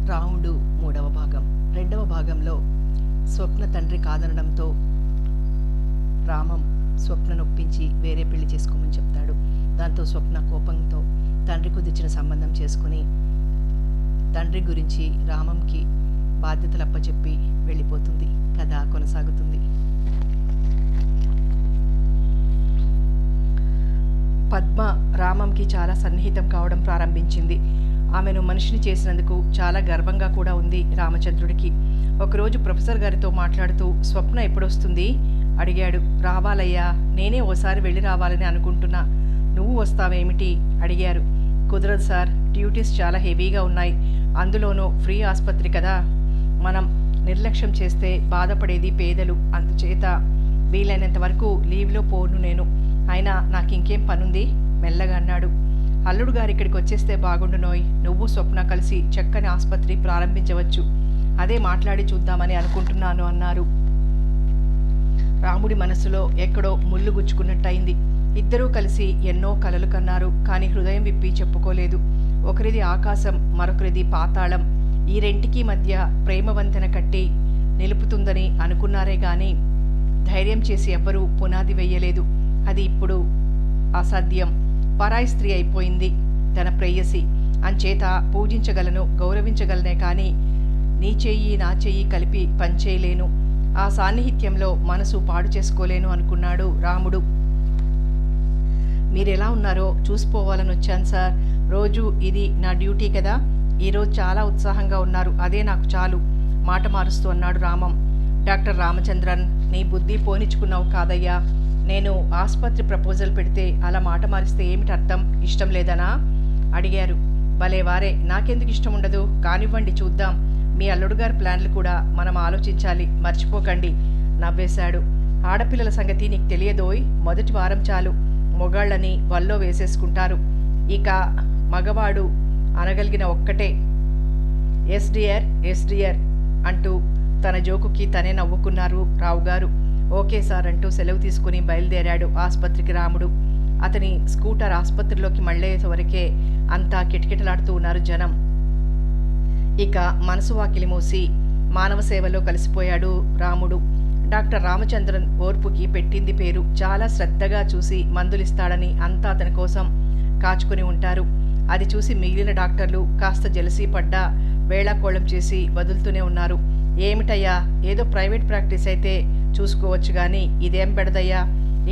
రాముడు మూడవ భాగం. రెండవ భాగంలో స్వప్న తండ్రి కాదనడంతో రామం స్వప్ననొప్పించి వేరే పెళ్లి చేసుకోమని చెప్తాడు. దాంతో స్వప్న కోపంతో తండ్రి కుదిర్చిన సంబంధం చేసుకుని తండ్రి గురించి రామంకి బాధ్యతలు అప్పచెప్పి వెళ్ళిపోతుంది. కథ కొనసాగుతుంది. పద్మ రామంకి చాలా సన్నిహితం కావడం ప్రారంభించింది. ఆమెను మనిషిని చేసినందుకు చాలా గర్వంగా కూడా ఉంది రామచంద్రుడికి. ఒకరోజు ప్రొఫెసర్ గారితో మాట్లాడుతూ స్వప్న ఎప్పుడొస్తుంది అడిగాడు. రావాలయ్యా, నేనే ఓసారి వెళ్ళి రావాలని అనుకుంటున్నా, నువ్వు వస్తావేమిటి అడిగారు. కుదరదు సార్, డ్యూటీస్ చాలా హెవీగా ఉన్నాయి, అందులోనూ ఫ్రీ ఆసుపత్రి కదా, మనం నిర్లక్ష్యం చేస్తే బాధపడేది పేదలు, అందుచేత వీలైనంత వరకు లీవ్లో పోను నేను. అయినా నాకు ఇంకేం పనుంది మెల్లగా అన్నాడు. అల్లుడు గారు ఇక్కడికి వచ్చేస్తే బాగుండునోయ్, నువ్వు స్వప్న కలిసి చక్కని ఆసుపత్రి ప్రారంభించవచ్చు, అదే మాట్లాడి చూద్దామని అనుకుంటున్నాను అన్నారు. రాముడి మనసులో ఎక్కడో ముళ్ళు గుచ్చుకున్నట్టయింది. ఇద్దరూ కలిసి ఎన్నో కలలు కన్నారు, కానీ హృదయం విప్పి చెప్పుకోలేదు. ఒకరిది ఆకాశం, మరొకరిది పాతాళం. ఈ రెంటికి మధ్య ప్రేమవంతెన కట్టి నిలుపుతుందని అనుకున్నారే గాని ధైర్యం చేసి ఎవ్వరూ పునాది వెయ్యలేదు. అది ఇప్పుడు అసాధ్యం. పరాయి స్త్రీ అయిపోయింది తన ప్రేయసి, అంచేత పూజించగలను, గౌరవించగలనే కానీ నీ చెయ్యి నా చెయ్యి కలిపి పనిచేయలేను, ఆ సాన్నిహిత్యంలో మనసు పాడు చేసుకోలేను అనుకున్నాడు రాముడు. మీరెలా ఉన్నారో చూసిపోవాలని వచ్చాను సార్, రోజు ఇది నా డ్యూటీ కదా, ఈరోజు చాలా ఉత్సాహంగా ఉన్నారు, అదే నాకు చాలు మాట మారుస్తూ అన్నాడు రామం. డాక్టర్ రామచంద్రన్, నీ బుద్ధి పోనిచ్చుకున్నావు కాదయ్యా, నేను ఆసుపత్రి ప్రపోజల్ పెడితే అలా మాట మారిస్తే ఏమిటి అర్థం, ఇష్టం లేదనా అడిగారు. భలేవారే, నాకెందుకు ఇష్టం ఉండదు, కానివ్వండి చూద్దాం, మీ అల్లుడు గారి ప్లాన్లు కూడా మనం ఆలోచించాలి, మర్చిపోకండి నవ్వేశాడు. ఆడపిల్లల సంగతి నీకు తెలియదోయ్, మొదటి వారం చాలు మొగాళ్ళని వల్లో వేసేసుకుంటారు, ఇక మగవాడు అనగలిగిన ఒక్కటే ఎస్ డియర్ ఎస్ డియర్ అంటూ తన జోకుకి తనే నవ్వుకున్నారు రావుగారు. ఓకే సార్ అంటూ సెలవు తీసుకుని బయలుదేరాడు ఆసుపత్రికి రాముడు. అతని స్కూటర్ ఆసుపత్రిలోకి మళ్ళేసే అంతా కిటకిటలాడుతూ ఉన్నారు జనం. ఇక మనసు వాకిలి మూసి మానవ సేవలో కలిసిపోయాడు రాముడు. డాక్టర్ రామచంద్రన్ ఓర్పుకి పెట్టింది పేరు. చాలా శ్రద్ధగా చూసి మందులిస్తాడని అంతా అతని కోసం కాచుకుని ఉంటారు. అది చూసి మిగిలిన డాక్టర్లు కాస్త జలసీ పడ్డా వేళాకోళం చేసి వదులుతూనే ఉన్నారు. ఏమిటయ్యా, ఏదో ప్రైవేట్ ప్రాక్టీస్ అయితే చూసుకోవచ్చు కానీ ఇదేం పెడదయ్యా,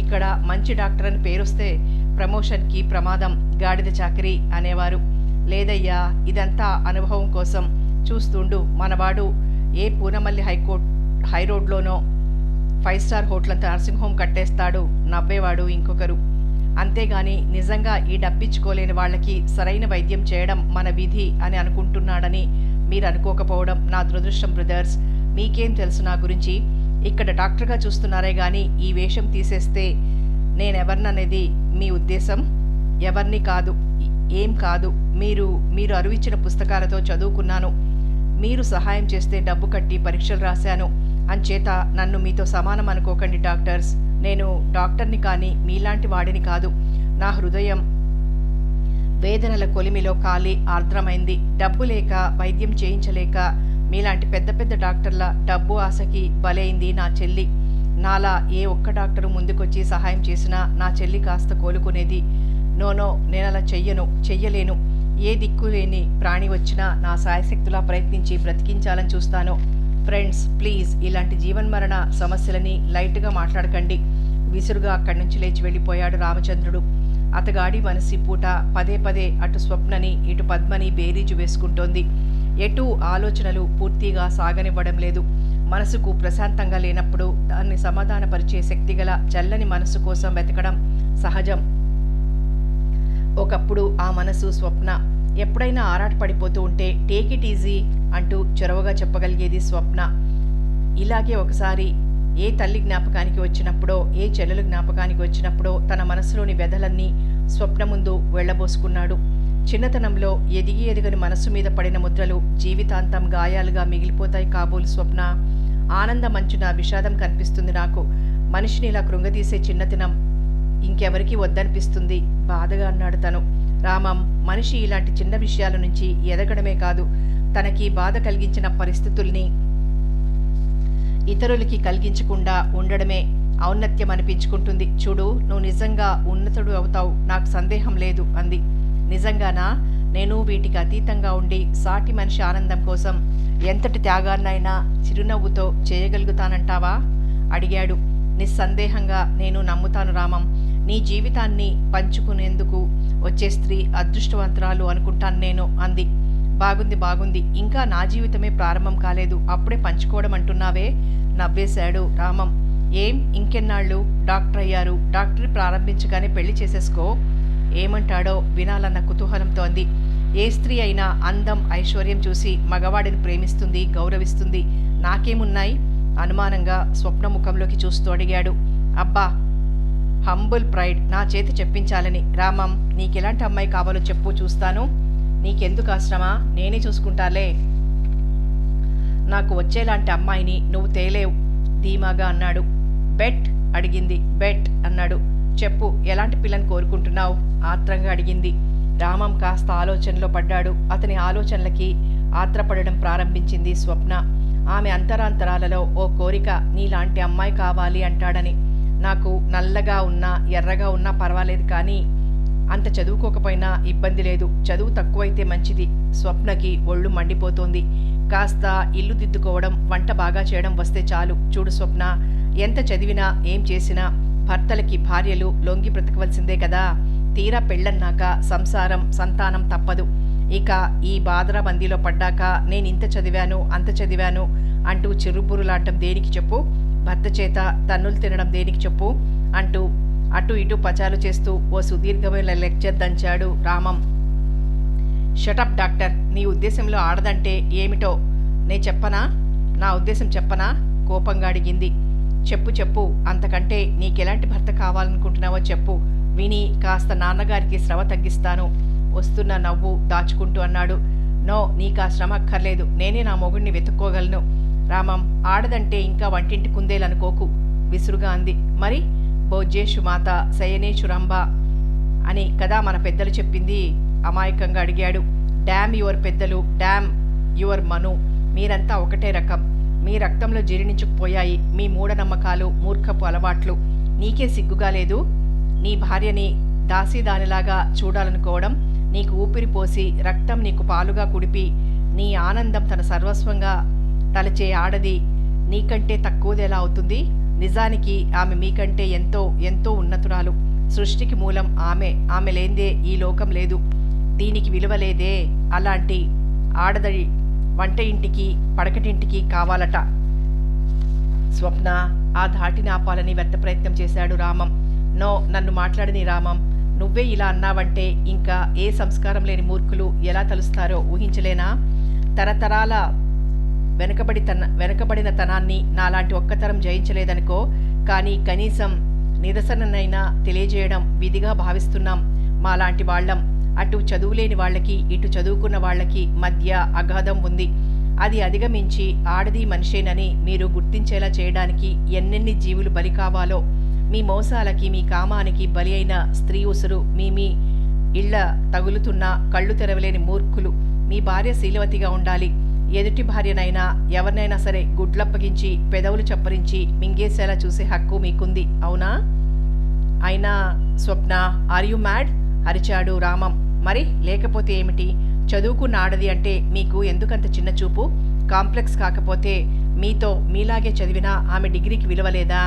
ఇక్కడ మంచి డాక్టర్ అని పేరొస్తే ప్రమోషన్కి ప్రమాదం, గాడిద చాకరీ అనేవారు. లేదయ్యా, ఇదంతా అనుభవం కోసం, చూస్తుండు, మనవాడు ఏ పూనమల్లి హైరోడ్లోనో 5 స్టార్ హోటల్ అంతా నర్సింగ్ హోమ్ కట్టేస్తాడు నవ్వేవాడు ఇంకొకరు. అంతేగాని నిజంగా ఈ డబ్బిచ్చుకోలేని వాళ్ళకి సరైన వైద్యం చేయడం మన విధి అని అనుకుంటున్నాడని మీరు అనుకోకపోవడం నా దురదృష్టం బ్రదర్స్. మీకేం తెలుసు నా గురించి, ఇక్కడ డాక్టర్గా చూస్తున్నారే కానీ ఈ వేషం తీసేస్తే నేనెవర్ననేది మీ ఉద్దేశం? ఎవరిని కాదు, ఏం కాదు, మీరు అరువిచ్చిన పుస్తకాలతో చదువుకున్నాను, మీరు సహాయం చేస్తే డబ్బు కట్టి పరీక్షలు రాశాను, అంచేత నన్ను మీతో సమానం అనుకోకండి డాక్టర్స్. నేను డాక్టర్ని కానీ మీలాంటి వాడిని కాదు. నా హృదయం వేదనల కొలిమిలో కాలి ఆర్ద్రమైంది. డబ్బు లేక, వైద్యం చేయించలేక మీలాంటి పెద్ద పెద్ద డాక్టర్ల డబ్బు ఆశకి బలైంది నా చెల్లి. నాలా ఏ ఒక్క డాక్టరు ముందుకొచ్చి సహాయం చేసినా నా చెల్లి కాస్త కోలుకునేది. నోనో, నేనలా చెయ్యలేను. ఏ దిక్కు లేని ప్రాణి వచ్చినా నా సాయశక్తులా ప్రయత్నించి బ్రతికించాలని చూస్తాను. ఫ్రెండ్స్ ప్లీజ్, ఇలాంటి జీవన్మరణ సమస్యలని లైట్గా మాట్లాడకండి. విసురుగా అక్కడి నుంచి లేచి వెళ్ళిపోయాడు రామచంద్రుడు. అతగాడి మనసి పూట పదే పదే అటు స్వప్నని ఇటు పద్మని బేరీజు వేసుకుంటోంది. ఎటూ ఆలోచనలు పూర్తిగా సాగనివ్వడం లేదు. మనసుకు ప్రశాంతంగా లేనప్పుడు దాన్ని సమాధానపరిచే శక్తిగల చల్లని మనసు కోసం వెతకడం సహజం. ఒకప్పుడు ఆ మనసు స్వప్న. ఎప్పుడైనా ఆరాటపడిపోతూ ఉంటే టేక్ ఇట్ ఈజీ అంటూ చొరవగా చెప్పగలిగేది స్వప్న. ఇలాగే ఒకసారి ఏ తల్లి జ్ఞాపకానికి వచ్చినప్పుడో, ఏ చెల్లెలు జ్ఞాపకానికి వచ్చినప్పుడో తన మనసులోని వ్యధలన్నీ స్వప్న ముందు వెళ్లబోసుకున్నాడు. చిన్నతనంలో ఎదిగని మనసు మీద పడిన ముద్రలు జీవితాంతం గాయాలుగా మిగిలిపోతాయి కాబోలు స్వప్న. ఆనందమంచున విషాదం కనిపిస్తుంది నాకు. మనిషిని ఇలా కృంగదీసే చిన్నతనం ఇంకెవరికి వద్దనిపిస్తుంది బాధగా అన్నాడు తను. రామం, మనిషి ఇలాంటి చిన్న విషయాల నుంచి ఎదగడమే కాదు, తనకి బాధ కలిగించిన పరిస్థితుల్ని ఇతరులకి కలిగించకుండా ఉండడమే ఔన్నత్యం అనిపించుకుంటుంది. చూడు, నువ్వు నిజంగా ఉన్నతుడు అవుతావు, నాకు సందేహం లేదు అంది. నిజంగానా? నేను వీటికి అతీతంగా ఉండి సాటి మనిషి ఆనందం కోసం ఎంతటి త్యాగాన్నైనా చిరునవ్వుతో చేయగలుగుతానంటావా అడిగాడు. నిస్సందేహంగా నేను నమ్ముతాను రామం. నీ జీవితాన్ని పంచుకునేందుకు వచ్చే స్త్రీ అదృష్టవంతురాలు అనుకుంటాను నేను అంది. బాగుంది బాగుంది, ఇంకా నా జీవితమే ప్రారంభం కాలేదు, అప్పుడే పంచుకోవడం అంటున్నావే నవ్వేశాడు రామం. ఏం ఇంకెన్నాళ్ళు? డాక్టర్ అయ్యారు, డాక్టరీ ప్రారంభించగానే పెళ్లి చేసేసుకో. ఏమంటాడో వినాలన్న కుతూహలంతో అంది. ఏ స్త్రీ అయినా అందం ఐశ్వర్యం చూసి మగవాడిని ప్రేమిస్తుంది, గౌరవిస్తుంది. నాకేమున్నాయి? అనుమానంగా స్వప్న ముఖంలోకి చూస్తూ అడిగాడు. అబ్బా, హంబుల్ ప్రైడ్ నా చేతి చెప్పించాలని. రామం, నీకెలాంటి అమ్మాయి కావాలో చెప్పు, చూస్తాను. నీకెందుకు ఆశ్రమా, నేనే చూసుకుంటాలే. నాకు వచ్చేలాంటి అమ్మాయిని నువ్వు తేలేవు ధీమాగా అన్నాడు. బెట్ అడిగింది. బెట్ అన్నాడు. చెప్పు, ఎలాంటి పిల్లని కోరుకుంటున్నావు ఆత్రంగా అడిగింది. రామం కాస్త ఆలోచనలో పడ్డాడు. అతని ఆలోచనలకి ఆత్రపడడం ప్రారంభించింది స్వప్న. ఆమె అంతరాంతరాలలో ఓ కోరిక, నీలాంటి అమ్మాయి కావాలి అంటాడని. నాకు నల్లగా ఉన్నా ఎర్రగా ఉన్నా పర్వాలేదు, కానీ అంత చదువుకోకపోయినా ఇబ్బంది లేదు, చదువు తక్కువైతే మంచిది. స్వప్నకి ఒళ్ళు మండిపోతోంది. కాస్త ఇల్లు దిద్దుకోవడం, వంట బాగా చేయడం వస్తే చాలు. చూడు స్వప్న, ఎంత చదివినా ఏం చేసినా భర్తలకి భార్యలు లొంగి బ్రతకవలసిందే కదా. తీరా పెళ్ళన్నాక సంసారం సంతానం తప్పదు. ఇక ఈ బాదరా మందిలో పడ్డాక నేనింత చదివాను అంత చదివాను అంటూ చిరుబురులాడటం దేనికి చెప్పు? భర్త చేత తన్నులు తినడం దేనికి చెప్పు? అంటూ అటు ఇటు పచాలు చేస్తూ ఓ సుదీర్ఘమైన లెక్చర్ దంచాడు రామం. షటప్ డాక్టర్, నీ ఉద్దేశంలో ఆడదంటే ఏమిటో నే చెప్పనా? నా ఉద్దేశం చెప్పనా? కోపంగా అడిగింది. చెప్పు చెప్పు, అంతకంటే నీకెలాంటి భర్త కావాలనుకుంటున్నావో చెప్పు, విని కాస్త నాన్నగారికి శ్రమ తగ్గిస్తాను. వస్తున్న నవ్వు దాచుకుంటూ అన్నాడు. నో, నీకా శ్రమ అక్కర్లేదు, నేనే నా మొగుడిని వెతుక్కోగలను. రామం, ఆడదంటే ఇంకా వంటింటి కుందేలనుకోకు విసురుగా అంది. మరి భోజ్యేషు మాత శయనేషు రంభ అని కదా మన పెద్దలు చెప్పింది అమాయకంగా అడిగాడు. డ్యామ్ యువర్ పెద్దలు, డ్యామ్ యువర్ మను, మీరంతా ఒకటే రకం. మీ రక్తంలో జీర్ణించుకుపోయాయి మీ మూఢనమ్మకాలు, మూర్ఖపు అలవాట్లు. నీకే సిగ్గుగా లేదు? నీ భార్యని దాసీదానిలాగా చూడాలనుకోవడం, నీకు ఊపిరి పోసి రక్తం నీకు పాలుగా కుడిపి నీ ఆనందం తన సర్వస్వంగా తలచే ఆడది నీకంటే తక్కువదెలా అవుతుంది? నిజానికి ఆమె మీకంటే ఎంతో ఎంతో ఉన్నతురాలు. సృష్టికి మూలం ఆమె లేందే ఈ లోకం లేదు. దీనికి విలువ లేదే. అలాంటి ఆడదడి వంట ఇంటికి పడకటింటికి కావాలట. స్వప్న ఆ ధాటిని ఆపాలని వ్యర్థ ప్రయత్నం చేశాడు రామం. నో, నన్ను మాట్లాడని రామం. నువ్వే ఇలా అన్నావంటే ఇంకా ఏ సంస్కారం లేని మూర్ఖులు ఎలా తలుస్తారో ఊహించలేనా? తరతరాల వెనకబడిన తనాన్ని నాలాంటి ఒక్కతరం జయించలేదనుకో, కానీ కనీసం నిరసననైనా తెలియజేయడం విధిగా భావిస్తున్నాం మాలాంటి వాళ్ళం. అటు చదువులేని వాళ్ళకి ఇటు చదువుకున్న వాళ్ళకి మధ్య అగాధం ఉంది. అది అధిగమించి ఆడది మనిషేనని మీరు గుర్తించేలా చేయడానికి ఎన్నెన్ని జీవులు బలి కావాలో. మీ మోసాలకి మీ కామానికి బలి అయిన స్త్రీ ఉసురు మీ ఇళ్ల తగులుతున్న కళ్ళు తెరవలేని మూర్ఖులు. మీ భార్య శీలవతిగా ఉండాలి. ఎదుటి భార్యనైనా ఎవరినైనా సరే గుడ్లప్పగించి పెదవులు చప్పరించి మింగేసేలా చూసే హక్కు మీకుంది, అవునా? అయినా స్వప్న, ఆర్ యు మ్యాడ్? అరిచాడు రామం. మరి లేకపోతే ఏమిటి? చదువుకున్న ఆడది అంటే మీకు ఎందుకంత చిన్న చూపు? కాంప్లెక్స్ కాకపోతే మీలాగే చదివినా ఆమె డిగ్రీకి విలువలేదా?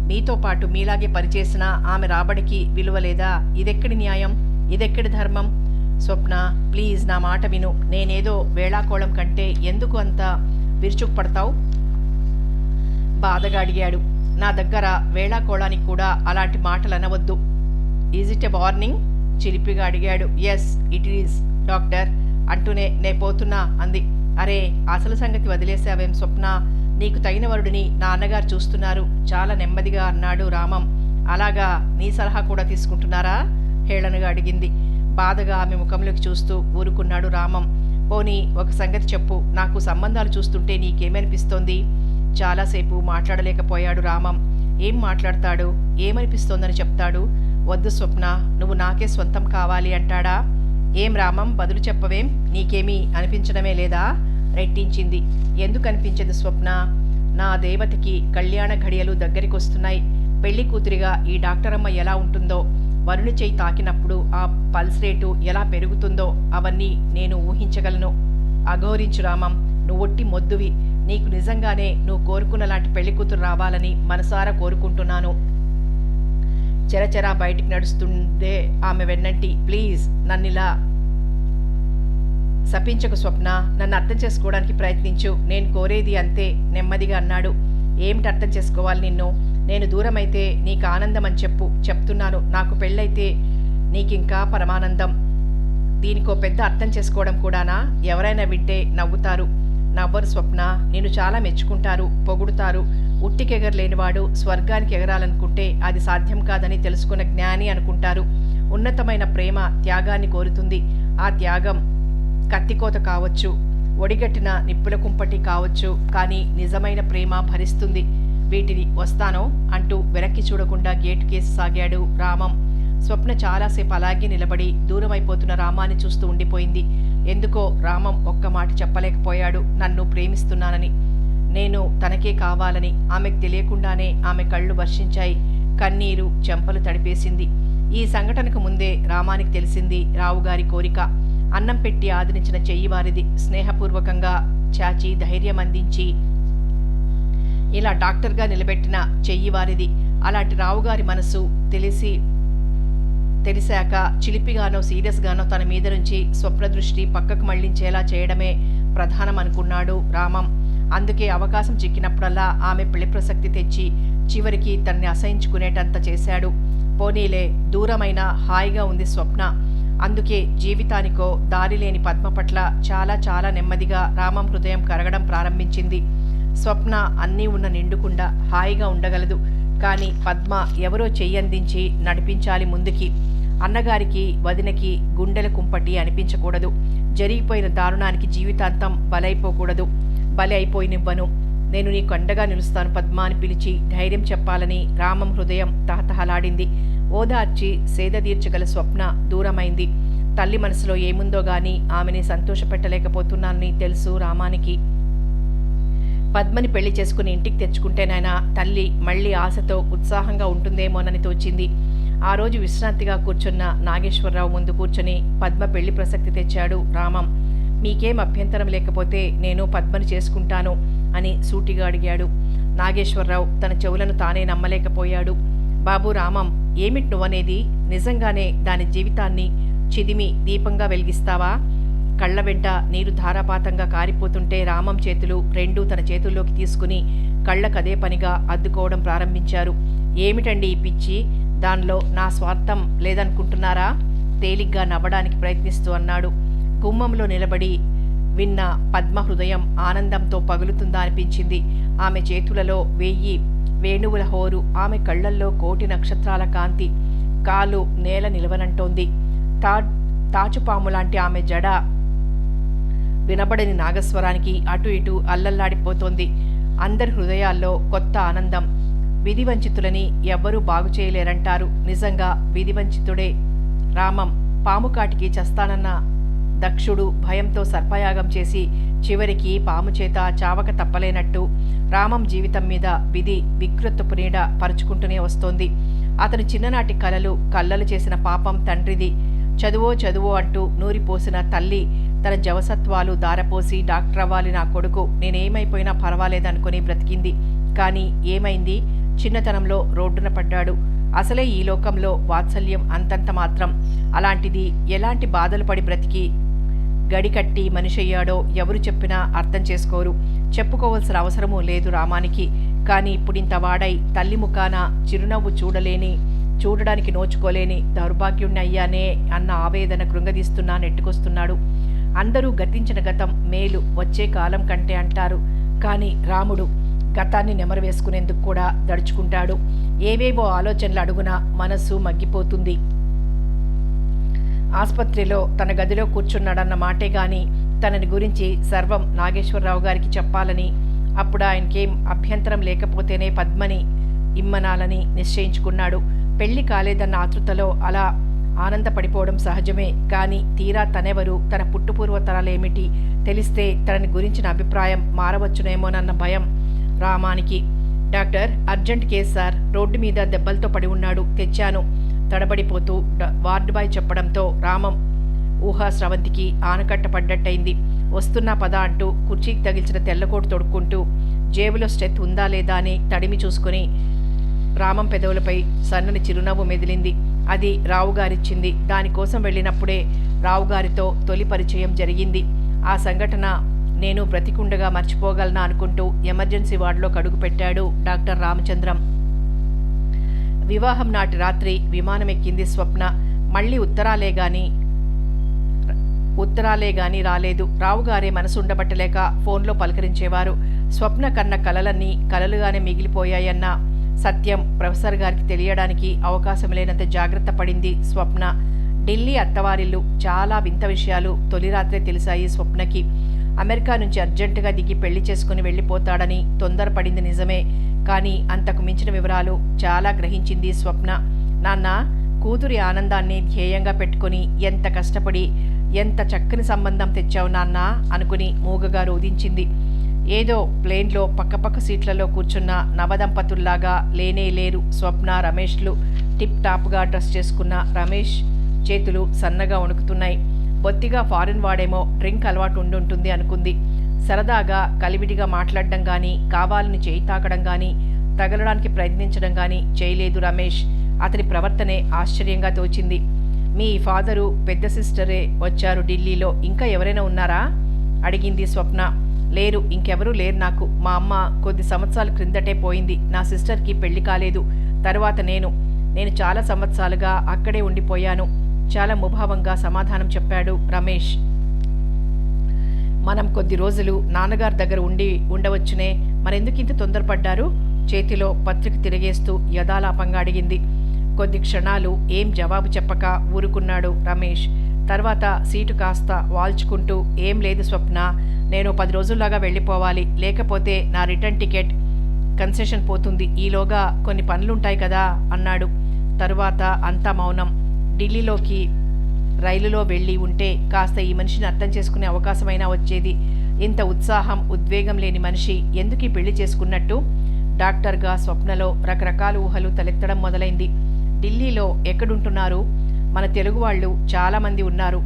మీతో పాటు మీలాగే పనిచేసినా ఆమె రాబడికి విలువలేదా? ఇదెక్కడి న్యాయం? ఇదెక్కడి ధర్మం? స్వప్న, ప్లీజ్ నా మాట విను. నేనేదో వేళాకోళం కంటే ఎందుకు అంత విరుచుకుపడతావు? బాధగా అడిగాడు. నా దగ్గర వేళాకోళానికి కూడా అలాంటి మాటలు అనవద్దు. Is it a warning? చిలిపిగా అడిగాడు. ఎస్ ఇట్ ఈజ్ డాక్టర్ అంటూనే నే పోతున్నా అంది. అరే, అసలు సంగతి వదిలేసావేం స్వప్న? నీకు తగిన వరుడిని నా అన్నగారు చూస్తున్నారు చాలా నెమ్మదిగా అన్నాడు రామం. అలాగా, నీ సలహా కూడా తీసుకుంటున్నారా? హేళనగా అడిగింది. బాధగా ఆమె ముఖంలోకి చూస్తూ ఊరుకున్నాడు రామం. పోనీ ఒక సంగతి చెప్పు, నాకు సంబంధాలు చూస్తుంటే నీకేమనిపిస్తోంది? చాలాసేపు మాట్లాడలేకపోయాడు రామం. ఏం మాట్లాడతాడు? ఏమనిపిస్తోందని చెప్తాడు? వద్దు స్వప్న, నువ్వు నాకే స్వంతం కావాలి అంటాడా? ఏం రామం, బదులు చెప్పవేం? నీకేమీ అనిపించడమే లేదా రెట్టించింది. ఎందుకు అనిపించదు స్వప్న? నా దేవతకి కళ్యాణ ఘడియలు దగ్గరికొస్తున్నాయి. పెళ్లి కూతురిగా ఈ డాక్టరమ్మ ఎలా ఉంటుందో, వరుణి చేయి తాకినప్పుడు ఆ పల్స్ రేటు ఎలా పెరుగుతుందో అవన్నీ నేను ఊహించగలను. అఘోరించు రామం, నువ్వొట్టి మొద్దువి. నీకు నిజంగానే నువ్వు కోరుకున్న లాంటి పెళ్లి కూతురు రావాలని మనసారా కోరుకుంటున్నాను. చెరచెరా బయటికి నడుస్తుందే ఆమె వెన్నంటి. ప్లీజ్ నన్నిలా శపించకు స్వప్న. నన్ను అర్థం చేసుకోవడానికి ప్రయత్నించు. నేను కోరేది అంతే, నెమ్మదిగా అన్నాడు. ఏమిటి అర్థం చేసుకోవాలి నిన్ను? నేను దూరమైతే నీకు ఆనందం అని చెప్తున్నాను. నాకు పెళ్ళైతే నీకింకా పరమానందం. దీనికో పెద్ద అర్థం చేసుకోవడం కూడానా? ఎవరైనా వింటే నవ్వుతారు. నవ్వరు స్వప్న. నేను చాలా మెచ్చుకుంటారు, పొగుడుతారు. ఉట్టికెగరలేనివాడు స్వర్గానికి ఎగరాలనుకుంటే అది సాధ్యం కాదని తెలుసుకున్న జ్ఞాని అనుకుంటారు. ఉన్నతమైన ప్రేమ త్యాగాన్ని కోరుతుంది. ఆ త్యాగం కత్తికోత కావచ్చు, ఒడిగట్టిన నిప్పుల కుంపటి కావచ్చు, కానీ నిజమైన ప్రేమ భరిస్తుంది. వీటిని వస్తానో అంటూ వెనక్కి చూడకుండా గేటు కేసి సాగాడు రామం. స్వప్న చాలాసేపు అలాగే నిలబడి దూరమైపోతున్న రామాన్ని చూస్తూ ఉండిపోయింది. ఎందుకో రామం ఒక్క మాట చెప్పలేకపోయాడు. నన్ను ప్రేమిస్తున్నానని, నేను తనకే కావాలని. ఆమెకు తెలియకుండానే ఆమె కళ్ళు వర్షించాయి. కన్నీరు చెంపలు తడిపేసింది. ఈ సంఘటనకు ముందే రామానికి తెలిసింది రావుగారి కోరిక. అన్నం పెట్టి ఆదరించిన చెయ్యి వారిది. స్నేహపూర్వకంగా చాచి ధైర్యం అందించి ఇలా డాక్టర్గా నిలబెట్టిన చెయ్యి వారిది. అలాంటి రావుగారి మనసు తెలిసాక చిలిపిగానో సీరియస్గానో తన మీద నుంచి స్వప్న దృష్టి పక్కకు మళ్లించేలా చేయడమే ప్రధానం అనుకున్నాడు రామం. అందుకే అవకాశం చిక్కినప్పుడల్లా ఆమె పెళ్లి ప్రసక్తి తెచ్చి చివరికి తనని అసహించుకునేటంత చేశాడు. పోనీలే, దూరమైన హాయిగా ఉంది స్వప్న. అందుకే జీవితానికో దారి లేని పద్మ పట్ల చాలా చాలా నెమ్మదిగా రామం హృదయం కరగడం ప్రారంభించింది. స్వప్న అన్నీ ఉన్న నిండుకుండా హాయిగా ఉండగలదు, కానీ పద్మ ఎవరో చెయ్యందించి నడిపించాలి ముందుకి. అన్నగారికి వదినకి గుండెల కుంపటి అనిపించకూడదు. జరిగిపోయిన దారుణానికి జీవితాంతం బలైపోకూడదు. బలి అయిపోయినివ్వను. నేను నీకు అండగా నిలుస్తాను పద్మ అని పిలిచి ధైర్యం చెప్పాలని రామం హృదయం తహతహలాడింది. ఓదార్చి సేద తీర్చగల స్వప్న దూరమైంది. తల్లి మనసులో ఏముందో గాని ఆమెని సంతోషపెట్టలేకపోతున్నానని తెలుసు రామానికి. పద్మని పెళ్లి చేసుకుని ఇంటికి తెచ్చుకుంటేనైనా తల్లి మళ్లీ ఆశతో ఉత్సాహంగా ఉంటుందేమోనని తోచింది. ఆ రోజు విశ్రాంతిగా కూర్చున్న నాగేశ్వరరావు ముందు కూర్చొని పద్మ పెళ్లి ప్రసక్తి తెచ్చాడు రామం. మీకేం అభ్యంతరం లేకపోతే నేను పద్మని చేసుకుంటాను అని సూటిగా అడిగాడు. నాగేశ్వరరావు తన చెవులను తానే నమ్మలేకపోయాడు. బాబు రామం, ఏమిటి నువ్వనేది? నిజంగానే దాని జీవితాన్ని చిదిమి దీపంగా వెలిగిస్తావా? కళ్ల వెంట నీరు ధారాపాతంగా కారిపోతుంటే రామం చేతులు రెండూ తన చేతుల్లోకి తీసుకుని కళ్ళకదే పనిగా అద్దుకోవడం ప్రారంభించారు. ఏమిటండి ఈ పిచ్చి? దానిలో నా స్వార్థం లేదనుకుంటున్నారా? తేలిగ్గా నవ్వడానికి ప్రయత్నిస్తూ అన్నాడు. గుమ్మంలో నిలబడి విన్న పద్మ హృదయం ఆనందంతో పగులుతుందా అనిపించింది. ఆమె చేతులలో 1000 వేణువుల హోరు, ఆమె కళ్లల్లో కోటి నక్షత్రాల కాంతి. కాలు నేల నిలవనంటోంది. తాచుపాములాంటి ఆమె జడ వినబడని నాగస్వరానికి అటు ఇటు అల్లల్లాడిపోతోంది. అందరి హృదయాల్లో కొత్త ఆనందం. విధివంచితులని ఎవ్వరూ బాగు చేయలేరంటారు. నిజంగా విధివంచితుడే రామం. పాముకాటికి చస్తానన్న దక్షుడు భయంతో సర్పయాగం చేసి చివరికి పాము చేత చావక తప్పలేనట్టు రామం జీవితం మీద విధి వికృతపు నీడ పరుచుకుంటూనే వస్తోంది. అతని చిన్ననాటి కల్లలు చేసిన పాపం తండ్రిది. చదువో అంటూ నూరిపోసిన తల్లి తన జవసత్వాలు దారపోసి డాక్టర్ అవ్వాలి నా కొడుకు, నేనేమైపోయినా పర్వాలేదనుకుని బ్రతికింది. కానీ ఏమైంది? చిన్నతనంలో రోడ్డున పడ్డాడు. అసలే ఈ లోకంలో వాత్సల్యం అంతంత మాత్రం. అలాంటిది ఎలాంటి బాధలు పడి బ్రతికి గడికట్టి మనిషయ్యాడో ఎవరు చెప్పినా అర్థం చేసుకోరు. చెప్పుకోవాల్సిన అవసరమూ లేదు రామానికి. కానీ ఇప్పుడింత వాడై తల్లి ముఖాన చిరునవ్వు చూడడానికి నోచుకోలేని దౌర్భాగ్యుణ్ణి అయ్యానే అన్న ఆవేదన కృంగదీస్తున్నా నెట్టుకొస్తున్నాడు. అందరూ గతించిన గతం మేలు, వచ్చే కాలం కంటే అంటారు. కానీ రాముడు గతాన్ని నెమరు వేసుకునేందుకు కూడా దడుచుకుంటాడు. ఏవేవో ఆలోచనలు అడుగున మనస్సు మగ్గిపోతుంది. ఆస్పత్రిలో తన గదిలో కూర్చున్నాడన్న మాటే గాని తనని గురించి సర్వం నాగేశ్వరరావు గారికి చెప్పాలని, అప్పుడు ఆయనకేం అభ్యంతరం లేకపోతేనే పద్మని ఇమ్మనాలని నిశ్చయించుకున్నాడు. పెళ్లి కాలేదన్న ఆతృతలో అలా ఆనందపడిపోవడం సహజమే. కానీ తీరా తనెవరు, తన పుట్టుపూర్వతరాలేమిటి తెలిస్తే తనని గురించిన అభిప్రాయం మారవచ్చునేమోనన్న భయం రామానికి. Doctor, urgent case sir, road మీద దెబ్బలతో పడి ఉన్నాడు, తెచ్చాను తడబడిపోతూ వార్డు బాయ్ చెప్పడంతో రామం ఊహా స్రవంతికి ఆనకట్ట పడ్డట్టయింది. వస్తున్నా పద అంటూ కుర్చీకి తగిల్చిన తెల్లకోటు తొడుక్కుంటూ జేబులో స్ట్రెత్ ఉందా లేదా అని తడిమి చూసుకుని రామం పెదవులపై సన్నని చిరునవ్వు మెదిలింది. అది రావుగారిచ్చింది. దానికోసం వెళ్ళినప్పుడే రావుగారితో తొలి పరిచయం జరిగింది. ఆ సంఘటన నేను బ్రతికుండగా మర్చిపోగలనా అనుకుంటూ ఎమర్జెన్సీ వార్డులో కడుగు పెట్టాడు డాక్టర్ రామచంద్రం. వివాహం నాటి రాత్రి విమానం ఎక్కింది స్వప్న. మళ్ళీ ఉత్తరాలే గాని రాలేదు. రావుగారే మనసు ఉండబట్టలేక ఫోన్లో పలకరించేవారు. స్వప్న కన్న కలలన్నీ కలలుగానే మిగిలిపోయాయన్న సత్యం ప్రొఫెసర్ గారికి తెలియడానికి అవకాశం లేనంత జాగ్రత్త పడింది స్వప్న. ఢిల్లీ అత్తవారిల్లు. చాలా వింత విషయాలు తొలి రాత్రే తెలిసాయి స్వప్నకి. అమెరికా నుంచి అర్జెంటుగా దిగి పెళ్లి చేసుకుని వెళ్ళిపోతాడని తొందరపడింది నిజమే. కానీ అంతకు మించిన వివరాలు చాలా గ్రహించింది స్వప్న. నాన్న, కూతురి ఆనందాన్ని ధ్యేయంగా పెట్టుకుని ఎంత కష్టపడి ఎంత చక్కని సంబంధం తెచ్చావు నాన్న అనుకుని మూగగా రోధించింది. ఏదో ప్లేన్లో పక్కపక్క సీట్లలో కూర్చున్న నవదంపతుల్లాగా లేనే లేరు స్వప్న, రమేష్లు. టిప్ టాప్గా డ్రెస్ చేసుకున్న రమేష్ చేతులు సన్నగా వణుకుతున్నాయి. బొత్తిగా ఫారిన్ వాడేమో డ్రింక్ అలవాటు ఉండుంటుంది అనుకుంది. సరదాగా కలివిడిగా మాట్లాడడం కానీ, కావాలని చేయి తాకడం కానీ, తగలడానికి ప్రయత్నించడం కానీ చేయలేదు రమేష్. అతని ప్రవర్తనే ఆశ్చర్యంగా తోచింది. మీ ఫాదరు, పెద్ద సిస్టరే వచ్చారు ఢిల్లీలో, ఇంకా ఎవరైనా ఉన్నారా అడిగింది స్వప్న. లేరు, ఇంకెవరూ లేరు నాకు. మా అమ్మ కొద్ది సంవత్సరాల క్రిందటే పోయింది. నా సిస్టర్కి పెళ్లి కాలేదు. తర్వాత నేను చాలా సంవత్సరాలుగా అక్కడే ఉండిపోయాను. చాలా ముభావంగా సమాధానం చెప్పాడు రమేష్. మనం కొద్ది రోజులు నాన్నగారి దగ్గర ఉండవచ్చునే, మరెందుకు ఇంత తొందరపడ్డారు? చేతిలో పత్రిక తిరిగేస్తూ యథాలాపంగా అడిగింది. కొద్ది క్షణాలు ఏం జవాబు చెప్పక ఊరుకున్నాడు రమేష్. తర్వాత సీటు కాస్త వాల్చుకుంటూ, ఏం లేదు స్వప్న, నేను 10 రోజుల్లాగా వెళ్ళిపోవాలి. లేకపోతే నా రిటర్న్ టికెట్ కన్సెషన్ పోతుంది. ఈలోగా కొన్ని పనులుంటాయి కదా అన్నాడు. తరువాత అంతా మౌనం. ఢిల్లీలోకి రైలులో వెళ్ళి ఉంటే కాస్త ఈ మనిషిని అర్థం చేసుకునే అవకాశమైనా వచ్చేది. ఇంత ఉత్సాహం, ఉద్వేగం లేని మనిషి ఎందుకు ఈ పెళ్లి చేసుకున్నట్టు? డాక్టర్గా స్వప్నలో రకరకాల ఊహలు తలెత్తడం మొదలైంది. ఢిల్లీలో ఎక్కడుంటున్నారు? మన తెలుగు వాళ్ళు చాలామంది ఉన్నారు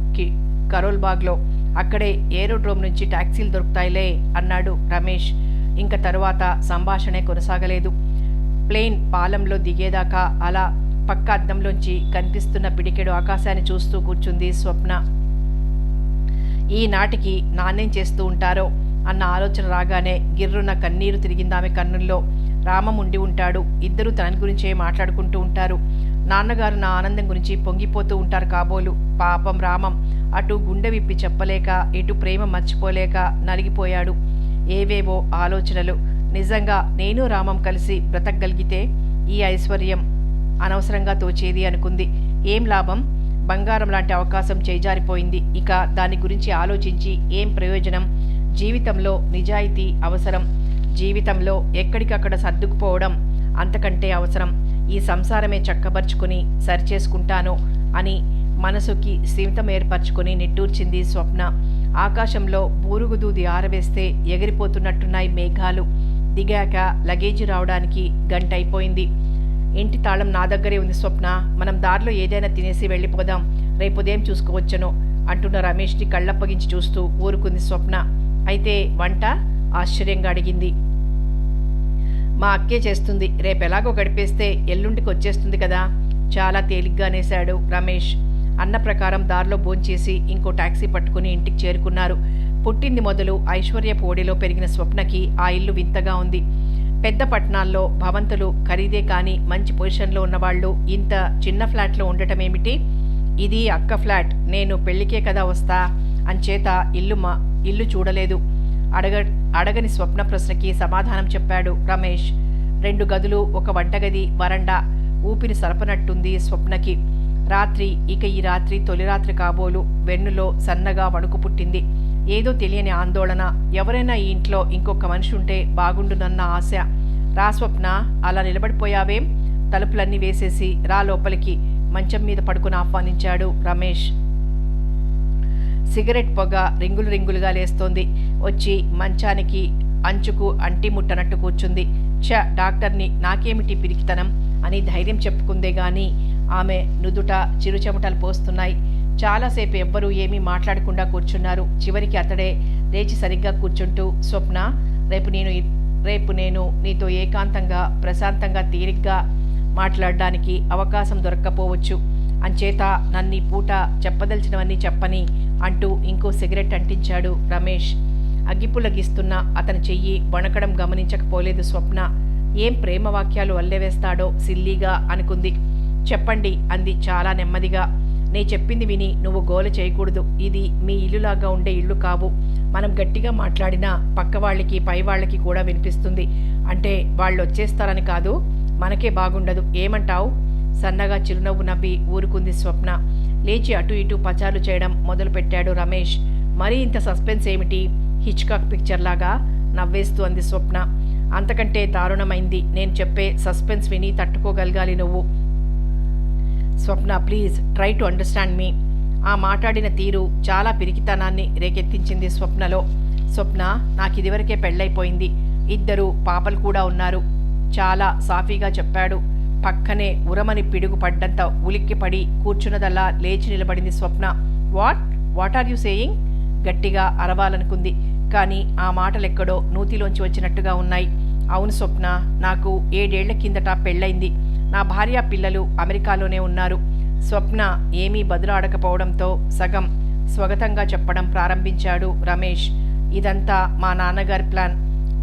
కరోల్బాగ్లో. అక్కడే ఏరోడ్రోమ్ నుంచి టాక్సీలు దొరుకుతాయిలే అన్నాడు రమేష్. ఇంక తరువాత సంభాషణే కొనసాగలేదు. ప్లేన్ పాలంలో దిగేదాకా అలా పక్క అద్దంలోంచి కనిపిస్తున్న పిడికెడు ఆకాశాన్ని చూస్తూ కూర్చుంది స్వప్న. ఈనాటికి నాన్నేం చేస్తూ ఉంటారో అన్న ఆలోచన రాగానే గిర్రున కన్నీరు తిరిగిందామె కన్నుల్లో. రామం ఉండి ఉంటాడు. ఇద్దరూ తన గురించే మాట్లాడుకుంటూ ఉంటారు. నాన్నగారు నా ఆనందం గురించి పొంగిపోతూ ఉంటారు కాబోలు. పాపం రామం అటు గుండె విప్పి చెప్పలేక, ఇటు ప్రేమ మర్చిపోలేక నలిగిపోయాడు. ఏవేవో ఆలోచనలు. నిజంగా నేను రామం కలిసి బ్రతకగలిగితే ఈ ఐశ్వర్యం అనవసరంగా తోచేది అనుకుంది. ఏం లాభం? బంగారం లాంటి అవకాశం చేజారిపోయింది. ఇక దాని గురించి ఆలోచించి ఏం ప్రయోజనం? జీవితంలో నిజాయితీ అవసరం. జీవితంలో ఎక్కడికక్కడ సర్దుకుపోవడం అంతకంటే అవసరం. ఈ సంసారమే చక్కబరుచుకుని సరిచేసుకుంటాను అని మనసుకి స్థిమితం ఏర్పరచుకుని నిట్టూర్చింది స్వప్న. ఆకాశంలో బూరుగుదూది ఆరవేస్తే ఎగిరిపోతున్నట్టున్నాయి మేఘాలు. దిగాక లగేజీ రావడానికి గంట అయిపోయింది. ఇంటి తాళం నా దగ్గరే ఉంది స్వప్న, మనం దారిలో ఏదైనా తినేసి వెళ్ళిపోదాం, రేపు ఉదయం చూసుకోవచ్చును అంటున్న రమేష్ని కళ్ళప్పగించి చూస్తూ ఊరుకుంది స్వప్న. అయితే వంట? ఆశ్చర్యంగా అడిగింది. మా అక్కే చేస్తుంది. రేపెలాగో గడిపేస్తే ఎల్లుండికి వచ్చేస్తుంది కదా. చాలా తేలిగ్గా అనేశాడు రమేష్. అన్న ప్రకారం దారిలో భోంచేసి ఇంకో టాక్సీ పట్టుకుని ఇంటికి చేరుకున్నారు. పుట్టింది మొదలు ఐశ్వర్యపు ఓడిలో పెరిగిన స్వప్నకి ఆ ఇల్లు వింతగా ఉంది. పెద్ద పట్టణాల్లో భవంతులు ఖరీదే కానీ మంచి పొజిషన్లో ఉన్నవాళ్ళు ఇంత చిన్న ఫ్లాట్లో ఉండటమేమిటి? ఇది అక్క ఫ్లాట్, నేను పెళ్లికే కదా వస్తా అంచేత ఇల్లు చూడలేదు. అడగని స్వప్న ప్రశ్నకి సమాధానం చెప్పాడు రమేష్. 2 గదులు, ఒక వంటగది, వరండా. ఊపిరి సరపనట్టుంది స్వప్నకి. రాత్రి, ఇక ఈ రాత్రి తొలి రాత్రి కాబోలు. వెన్నులో సన్నగా వణుకు పుట్టింది. ఏదో తెలియని ఆందోళన. ఎవరైనా ఈ ఇంట్లో ఇంకొక మనిషి ఉంటే బాగుండునన్న ఆశ. రా స్వప్న, అలా నిలబడిపోయావేం? తలుపులన్నీ వేసేసి రా లోపలికి. మంచం మీద పడుకుని ఆహ్వానించాడు రమేష్. సిగరెట్ పొగ రింగులు రింగులుగా లేస్తోంది. వచ్చి మంచానికి అంచుకు అంటి ముట్టనట్టు కూర్చుంది. డాక్టర్ని, నాకేమిటి పిరికితనం అని ధైర్యం చెప్పుకుందే గాని ఆమె నుదుట చిరుచెమటలు పోస్తున్నాయి. చాలాసేపు ఎవ్వరూ ఏమీ మాట్లాడకుండా కూర్చున్నారు. చివరికి అతడే లేచి సరిగ్గా కూర్చుంటూ, స్వప్న, రేపు నేను నీతో ఏకాంతంగా ప్రశాంతంగా తీరిగ్గా మాట్లాడడానికి అవకాశం దొరక్కపోవచ్చు. అంచేత నన్ను ఈ పూట చెప్పదలిచినవన్నీ చెప్పని అంటూ ఇంకో సిగరెట్ అంటించాడు రమేష్. అగ్గిపుల్లగిస్తున్న అతని చెయ్యి వణకడం గమనించకపోలేదు స్వప్న. ఏం ప్రేమ వాక్యాలు అల్లెవేస్తాడో సిల్లీగా అనుకుంది. చెప్పండి అంది చాలా నెమ్మదిగా. నే చెప్పింది విని నువ్వు గోల చేయకూడదు. ఇది మీ ఇల్లులాగా ఉండే ఇల్లు కావు. మనం గట్టిగా మాట్లాడినా పక్క వాళ్ళకి పై వాళ్ళకి కూడా వినిపిస్తుంది. అంటే వాళ్ళు వచ్చేస్తారని కాదు, మనకే బాగుండదు. ఏమంటావు? సన్నగా చిరునవ్వు నవ్వి ఊరుకుంది స్వప్న. లేచి అటు ఇటు పచారు చేయడం మొదలుపెట్టాడు రమేష్. మరీ ఇంత సస్పెన్స్ ఏమిటి? హిచ్కాక్ పిక్చర్ లాగా నవ్వేస్తూ అంది స్వప్న. అంతకంటే దారుణమైంది. నేను చెప్పే సస్పెన్స్ విని తట్టుకోగలగాలి నువ్వు. స్వప్న, ప్లీజ్ ట్రై టు అండర్స్టాండ్ మీ. ఆ మాట్లాడిన తీరు చాలా పిరికితనాన్ని రేకెత్తించింది స్వప్నలో. స్వప్న, నాకు ఇదివరకే పెళ్ళైపోయింది. 2 పాపలు కూడా ఉన్నారు. చాలా సాఫీగా చెప్పాడు. పక్కనే ఉరమని పిడుగు పడ్డంత ఉలిక్కిపడి కూర్చున్నదల్లా లేచి నిలబడింది Swapna. What are you saying? గట్టిగా అరవాలనుకుంది. కానీ ఆ మాటలెక్కడో నూతిలోంచి వచ్చినట్టుగా ఉన్నాయి. అవును స్వప్న, నాకు 7 ఏళ్ల కిందట పెళ్ళైంది. నా భార్య పిల్లలు అమెరికాలోనే ఉన్నారు. స్వప్న ఏమీ బదులాడకపోవడంతో సగం స్వగతంగా చెప్పడం ప్రారంభించాడు రమేష్. ఇదంతా మా నాన్నగారి ప్లాన్.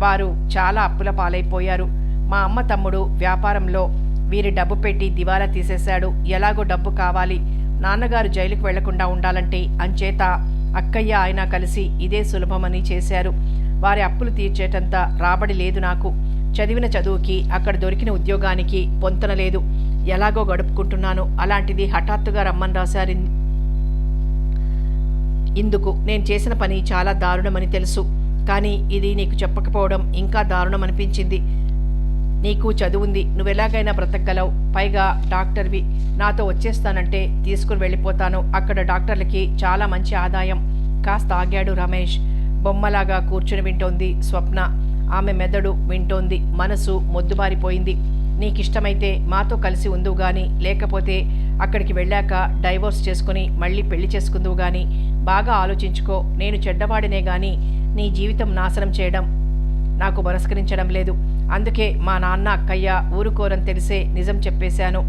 వారు చాలా అప్పుల పాలైపోయారు. మా అమ్మ తమ్ముడు వ్యాపారంలో వీరి డబ్బు పెట్టి దివాలా తీసేశాడు. ఎలాగో డబ్బు కావాలి. నాన్నగారు జైలుకు వెళ్లకుండా ఉండాలంటే అంచేత అక్కయ్య ఆయన కలిసి ఇదే సులభమని చేశారు. వారి అప్పులు తీర్చేటంత రాబడి లేదు నాకు. చదివిన చదువుకి అక్కడ దొరికిన ఉద్యోగానికి పొంతన లేదు. ఎలాగో గడుపుకుంటున్నాను. అలాంటిది హఠాత్తుగా రమ్మని రాశారు. ఇందుకు నేను చేసిన పని చాలా దారుణమని తెలుసు. కానీ ఇది నీకు చెప్పకపోవడం ఇంకా దారుణం అనిపించింది. నీకు చదువుంది, నువ్వెలాగైనా బ్రతకగలవు. పైగా డాక్టర్వి. నాతో వచ్చేస్తానంటే తీసుకుని వెళ్ళిపోతాను. అక్కడ డాక్టర్లకి చాలా మంచి ఆదాయం. కాస్త ఆగాడు రమేష్. బొమ్మలాగా కూర్చుని వింటోంది స్వప్న. ఆమె మెదడు వింటోంది. మనసు మొద్దుబారిపోయింది. నీకిష్టమైతే మాతో కలిసి ఉందువు గాని, లేకపోతే అక్కడికి వెళ్ళాక డైవోర్స్ చేసుకుని మళ్ళీ పెళ్లి చేసుకుందువు గాని. బాగా ఆలోచించుకో. నేను చెడ్డవాడినే గాని నీ జీవితం నాశనం చేయడం నాకు మనస్కరించడం లేదు. అందుకే మా నాన్న అక్కయ్య ఊరుకోరని తెలిసే నిజం చెప్పేశాను.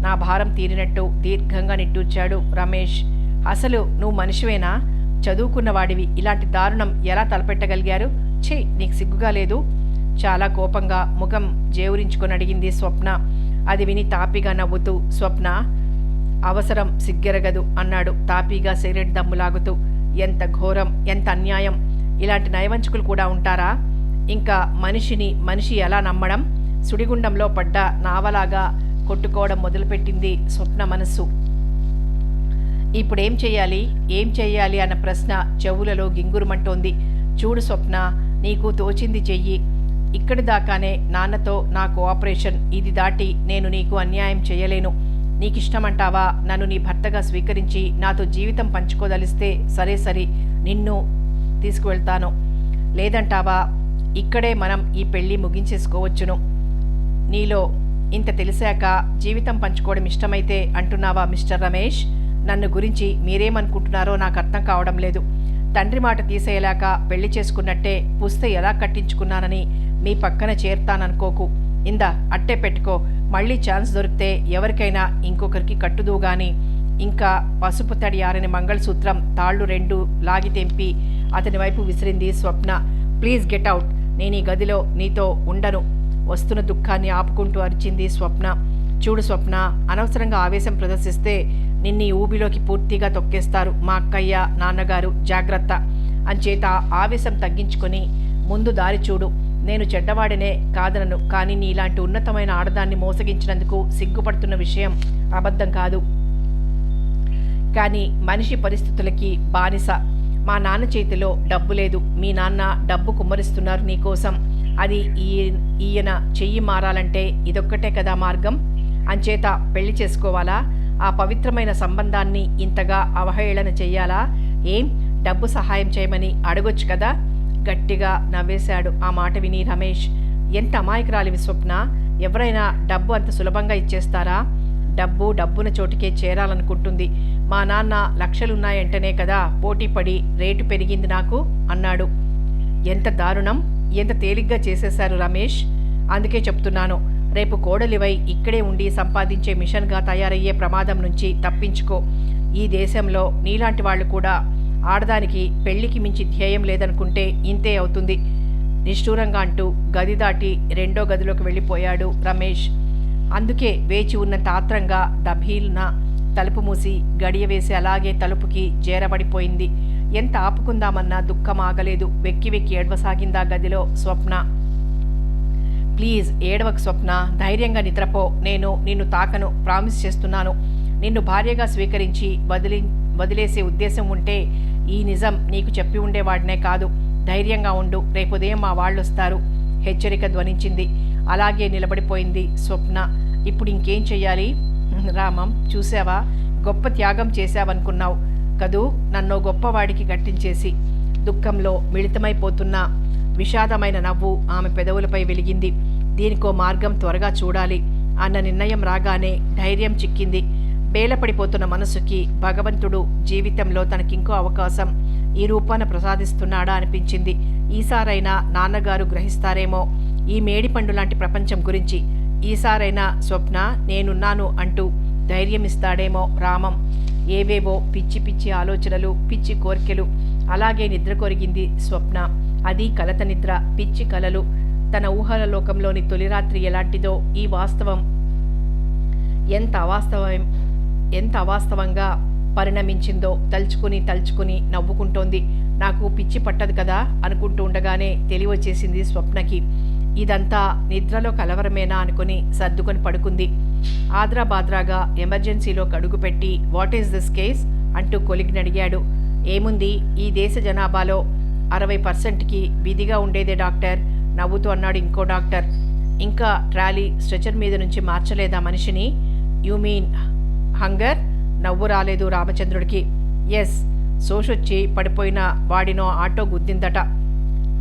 నా భారం తీరినట్టు దీర్ఘంగా నిట్టూర్చాడు రమేష్. అసలు నువ్వు మనిషివేనా? చదువుకున్నవాడివి ఇలాంటి దారుణం ఎలా తలపెట్టగలిగారు? ఛీ, నీకు సిగ్గుగా లేదు? చాలా కోపంగా ముఖం జేవురించుకొని అడిగింది స్వప్న. అది విని తాపీగా నవ్వుతూ, స్వప్న, అవసరం సిగ్గెరగదు అన్నాడు తాపీగా సిగరెట్ దమ్ములాగుతూ. ఎంత ఘోరం, ఎంత అన్యాయం! ఇలాంటి నయవంచుకులు కూడా ఉంటారా? ఇంకా మనిషి ఎలా నమ్మడం? సుడిగుండంలో పడ్డ నావలాగా కొట్టుకోవడం మొదలుపెట్టింది స్వప్న మనస్సు. ఇప్పుడేం చెయ్యాలి అన్న ప్రశ్న చెవులలో గింగురుమంటోంది. చూడు స్వప్న, నీకు తోచింది చెయ్యి. ఇక్కడి దాకానే నాన్నతో నా కోఆపరేషన్. ఇది దాటి నేను నీకు అన్యాయం చేయలేను. నీకిష్టమంటావా? నన్ను నీ భర్తగా స్వీకరించి నాతో జీవితం పంచుకోదలిస్తే సరే, నిన్ను తీసుకువెళ్తాను. లేదంటావా? ఇక్కడే మనం ఈ పెళ్లి ముగించేసుకోవచ్చును. నీలో ఇంత తెలిసాక జీవితం పంచుకోవడం ఇష్టమైతే అంటున్నావా మిస్టర్ రమేష్? నన్ను గురించి మీరేమనుకుంటున్నారో నాకు అర్థం కావడం లేదు. తండ్రి మాట తీసేయలేక పెళ్లి చేసుకున్నట్టే పుస్తె ఎలా కట్టించుకున్నానని మీ పక్కన చేరుతాననుకోకు. ఇందా అట్టే పెట్టుకో. మళ్ళీ ఛాన్స్ దొరికితే ఎవరికైనా ఇంకొకరికి కట్టుదువు గాని. ఇంకా పసుపు తడి ఆరని మంగళసూత్రం తాళ్ళు 2 లాగి తెంపి అతని వైపు విసిరింది స్వప్న. Please get out. నేను ఈ గదిలో నీతో ఉండను. వస్తున్న దుఃఖాన్ని ఆపుకుంటూ అరిచింది స్వప్న. చూడు స్వప్న, అనవసరంగా ఆవేశం ప్రదర్శిస్తే నిన్ను ఈ ఊబిలోకి పూర్తిగా తొక్కేస్తారు మా అక్కయ్య నాన్నగారు. జాగ్రత్త. అంచేత ఆవేశం తగ్గించుకొని ముందు దారి చూడు. నేను చెడ్డవాడినే కాదనను, కానీ నీలాంటి ఉన్నతమైన ఆడదాన్ని మోసగించినందుకు సిగ్గుపడుతున్న విషయం అబద్ధం కాదు. కానీ మనిషి పరిస్థితులకి బానిస. మా నాన్న చేతిలో డబ్బు లేదు. మీ నాన్న డబ్బు కుమ్మరిస్తున్నారు నీకోసం. అది ఈయన చెయ్యి మారాలంటే ఇదొక్కటే కదా మార్గం. అంచేత పెళ్లి చేసుకోవాలా? ఆ పవిత్రమైన సంబంధాన్ని ఇంతగా అవహేళన చెయ్యాలా? ఏం డబ్బు సహాయం చేయమని అడగొచ్చు కదా? గట్టిగా నవ్వేశాడు ఆ మాట విని రమేష్. ఎంత అమాయకురాలివి స్వప్న, ఎవరైనా డబ్బు అంత సులభంగా ఇచ్చేస్తారా? డబ్బున చోటికే చేరాలనుకుంటుంది. మా నాన్న లక్షలున్నాయంటేనే కదా పోటీపడి రేటు పెరిగింది నాకు అన్నాడు. ఎంత దారుణం, ఎంత తేలిగ్గా చేసేశారు రమేష్. అందుకే చెప్తున్నాను, రేపు కోడలివై ఇక్కడే ఉండి సంపాదించే మిషన్గా తయారయ్యే ప్రమాదం నుంచి తప్పించుకో. ఈ దేశంలో నీలాంటి వాళ్ళు కూడా ఆడదానికి పెళ్లికి మించి ధ్యేయం లేదనుకుంటే ఇంతే అవుతుంది. నిష్ఠూరంగా అంటూ గది దాటి రెండో గదిలోకి వెళ్ళిపోయాడు రమేష్. అందుకే వేచి ఉన్నంత ఆత్రంగా దభీల్న తలుపు మూసి గడియ వేసి అలాగే తలుపుకి చేరబడిపోయింది. ఎంత ఆపుకుందామన్నా దుఃఖం ఆగలేదు. వెక్కి వెక్కి ఏడవసాగిందా గదిలో స్వప్న. ప్లీజ్ ఏడవకు స్వప్న, ధైర్యంగా నిద్రపో. నేను నిన్ను తాకను, ప్రామిస్ చేస్తున్నాను. నిన్ను భార్యగా స్వీకరించి వదిలేసే ఉద్దేశం ఉంటే ఈ నిజం నీకు చెప్పి ఉండేవాడినే కాదు. ధైర్యంగా ఉండు, రేపు ఉదయం మా వాళ్ళొస్తారు. హెచ్చరిక ధ్వనించింది. అలాగే నిలబడిపోయింది స్వప్న. ఇప్పుడు ఇంకేం చెయ్యాలి? రామం, చూసావా, గొప్ప త్యాగం చేశావనుకున్నావు కదూ, నన్ను గొప్పవాడికి గట్టించేసి. దుఃఖంలో మిళితమైపోతున్న విషాదమైన నవ్వు ఆమె పెదవులపై వెలిగింది. దీనికో మార్గం త్వరగా చూడాలి అన్న నిర్ణయం రాగానే ధైర్యం చిక్కింది. బేలపడిపోతున్న మనసుకి భగవంతుడు జీవితంలో తనకింకో అవకాశం ఈ రూపాన ప్రసాదిస్తున్నాడా అనిపించింది. ఈసారైనా నాన్నగారు గ్రహిస్తారేమో ఈ మేడిపండు లాంటి ప్రపంచం గురించి. ఈసారైనా స్వప్న నేనున్నాను అంటూ ధైర్యం ఇస్తాడేమో రామం. ఏవేవో పిచ్చి పిచ్చి ఆలోచనలు, పిచ్చి కోరికలు. అలాగే నిద్ర కొరిగింది స్వప్న. అది కలత నిద్ర, పిచ్చి కలలు. తన ఊహల లోకంలోని తొలిరాత్రి ఎలాంటిదో ఈ వాస్తవం ఎంత అవాస్తవంగా పరిణమించిందో తలుచుకుని నవ్వుకుంటోంది. నాకు పిచ్చి పట్టదు కదా అనుకుంటూ ఉండగానే తెలివచ్చేసింది స్వప్నకి. ఇదంతా నిద్రలో కలవరమేనా అనుకుని సర్దుకొని పడుకుంది. ఆద్రాబాద్రాగా ఎమర్జెన్సీలో కడుగుపెట్టి వాట్ ఈస్ దిస్ కేస్ అంటూ కొలిగిని అడిగాడు. ఏముంది, ఈ దేశ జనాభాలో 60%కి విధిగా ఉండేదే డాక్టర్, నవ్వుతూ అన్నాడు ఇంకో డాక్టర్. ఇంకా ట్రాలీ స్ట్రెచర్ మీద నుంచి మార్చలేదా మనిషిని? You mean hunger? నవ్వు రాలేదు రామచంద్రుడికి. ఎస్, సోషొచ్చి పడిపోయిన వాడినో ఆటో గుద్దిందట.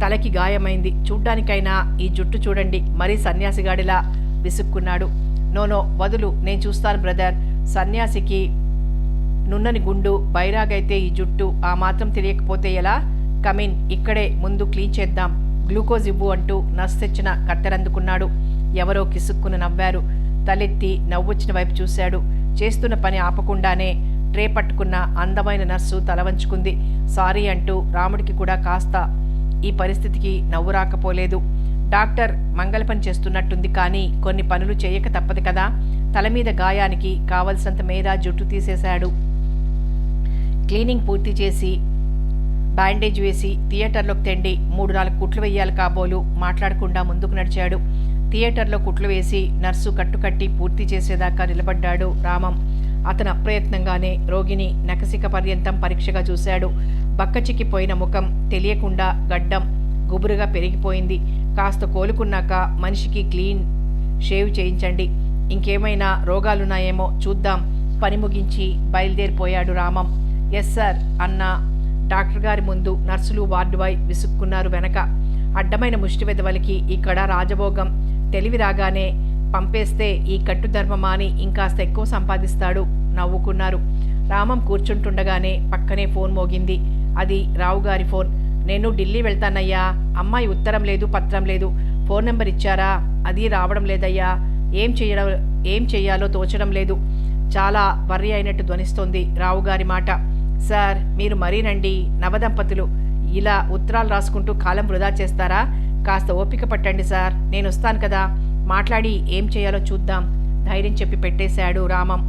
తలకి గాయమైంది. చూడ్డానికైనా ఈ జుట్టు చూడండి, మరీ సన్యాసిగాడిలా విసుక్కున్నాడు. నోనో వదులు, నేను చూస్తాను బ్రదర్. సన్యాసికి నున్నని గుండు, బైరాగైతే ఈ జుట్టు ఆ మాత్రం తెలియకపోతే ఎలా? కమిన్, ఇక్కడే ముందు క్లీన్ చేద్దాం. గ్లూకోజ్ ఇవ్వు అంటూ నర్స్ తెచ్చిన కత్తెరందుకున్నాడు. ఎవరో కిసుక్కున నవ్వారు. తలెత్తి నవ్వొచ్చిన వైపు చూశాడు. చేస్తున్న పని ఆపకుండానే ట్రే పట్టుకున్న అందమైన నర్సు తల వంచుకుంది. సారీ అంటూ రాముడికి కూడా కాస్త ఈ పరిస్థితికి నవ్వు రాకపోలేదు. డాక్టర్ మంగళ పని చేస్తున్నట్టుంది, కానీ కొన్ని పనులు చేయక తప్పదు కదా. తల మీద గాయానికి కావలసినంత మేర జుట్టు తీసేశాడు. క్లీనింగ్ పూర్తి చేసి బ్యాండేజ్ వేసి థియేటర్లోకి తెండి 3-4 కుట్లు వెయ్యాలి కాబోలు మాట్లాడకుండా ముందుకు నడిచాడు. థియేటర్లో కుట్లు వేసి నర్సు కట్టుకట్టి పూర్తి చేసేదాకా నిలబడ్డాడు రామం. అతను అప్రయత్నంగానే రోగిని నకసిక పర్యంతం పరీక్షగా చూశాడు. బక్కచిక్కిపోయిన ముఖం తెలియకుండా గడ్డం గుబురుగా పెరిగిపోయింది. కాస్త కోలుకున్నాక మనిషికి క్లీన్ షేవ్ చేయించండి. ఇంకేమైనా రోగాలున్నాయేమో చూద్దాం. పని ముగించి బయలుదేరిపోయాడు రామం. ఎస్ సార్ అన్న డాక్టర్ గారి ముందు నర్సులు వార్డు బాయ్ విసుక్కున్నారు వెనక. అడ్డమైన ముష్టి వెదవలికి ఇక్కడ రాజభోగం. తెలివి రాగానే పంపేస్తే ఈ కట్టుధర్మమాని ఇంకాస్త ఎక్కువ సంపాదిస్తాడు. నవ్వుకున్నారు. రామం కూర్చుంటుండగానే పక్కనే ఫోన్ మోగింది. అది రావుగారి ఫోన్. నేను ఢిల్లీ వెళ్తానయ్యా. అమ్మాయి ఉత్తరం లేదు, పత్రం లేదు. ఫోన్ నెంబర్ ఇచ్చారా? అది రావడం లేదయ్యా. ఏం చెయ్యాలో తోచడం లేదు. చాలా వర్రీ అయినట్టు ధ్వనిస్తోంది రావుగారి మాట. సార్, మీరు మరీనండి నవదంపతులు ఇలా ఉత్తరాలు రాసుకుంటూ కాలం వృధా చేస్తారా? కాస్త ఓపిక పట్టండి సార్, నేను వస్తాను కదా, మాట్లాడి ఏం చేయాలో చూద్దాం. ధైర్యం చెప్పి పెట్టేశాడు రామం.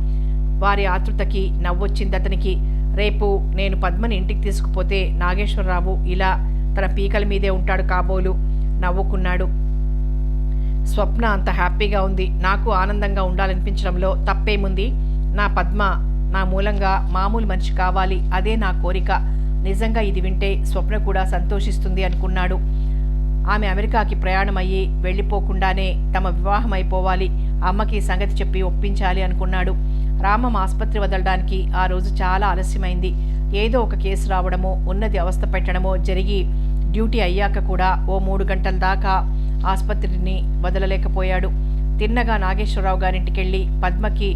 వారి ఆతృతకి నవ్వొచ్చింది అతనికి. రేపు నేను పద్మని ఇంటికి తీసుకుపోతే నాగేశ్వరరావు ఇలా తన పీకల మీదే ఉంటాడు కాబోలు. నవ్వుకున్నాడు. స్వప్న అంత హ్యాపీగా ఉంది. నాకు ఆనందంగా ఉండాలనిపించడంలో తప్పేముంది? నా పద్మ నా మూలంగా మామూలు మనిషి కావాలి, అదే నా కోరిక. నిజంగా ఇది వింటే స్వప్న కూడా సంతోషిస్తుంది అనుకున్నాడు. ఆమె అమెరికాకి ప్రయాణమయ్యి వెళ్ళిపోకుండానే తమ వివాహం అయిపోవాలి. అమ్మకి సంగతి చెప్పి ఒప్పించాలి అనుకున్నాడు. రామం ఆసుపత్రి వదలడానికి ఆ రోజు చాలా ఆలస్యమైంది. ఏదో ఒక కేసు రావడమో ఉన్నది అవస్థ పెట్టడమో జరిగి డ్యూటీ అయ్యాక కూడా ఓ 3 గంటల దాకా ఆసుపత్రిని వదలలేకపోయాడు. తిన్నగా నాగేశ్వరరావు గారింటికెళ్ళి పద్మకి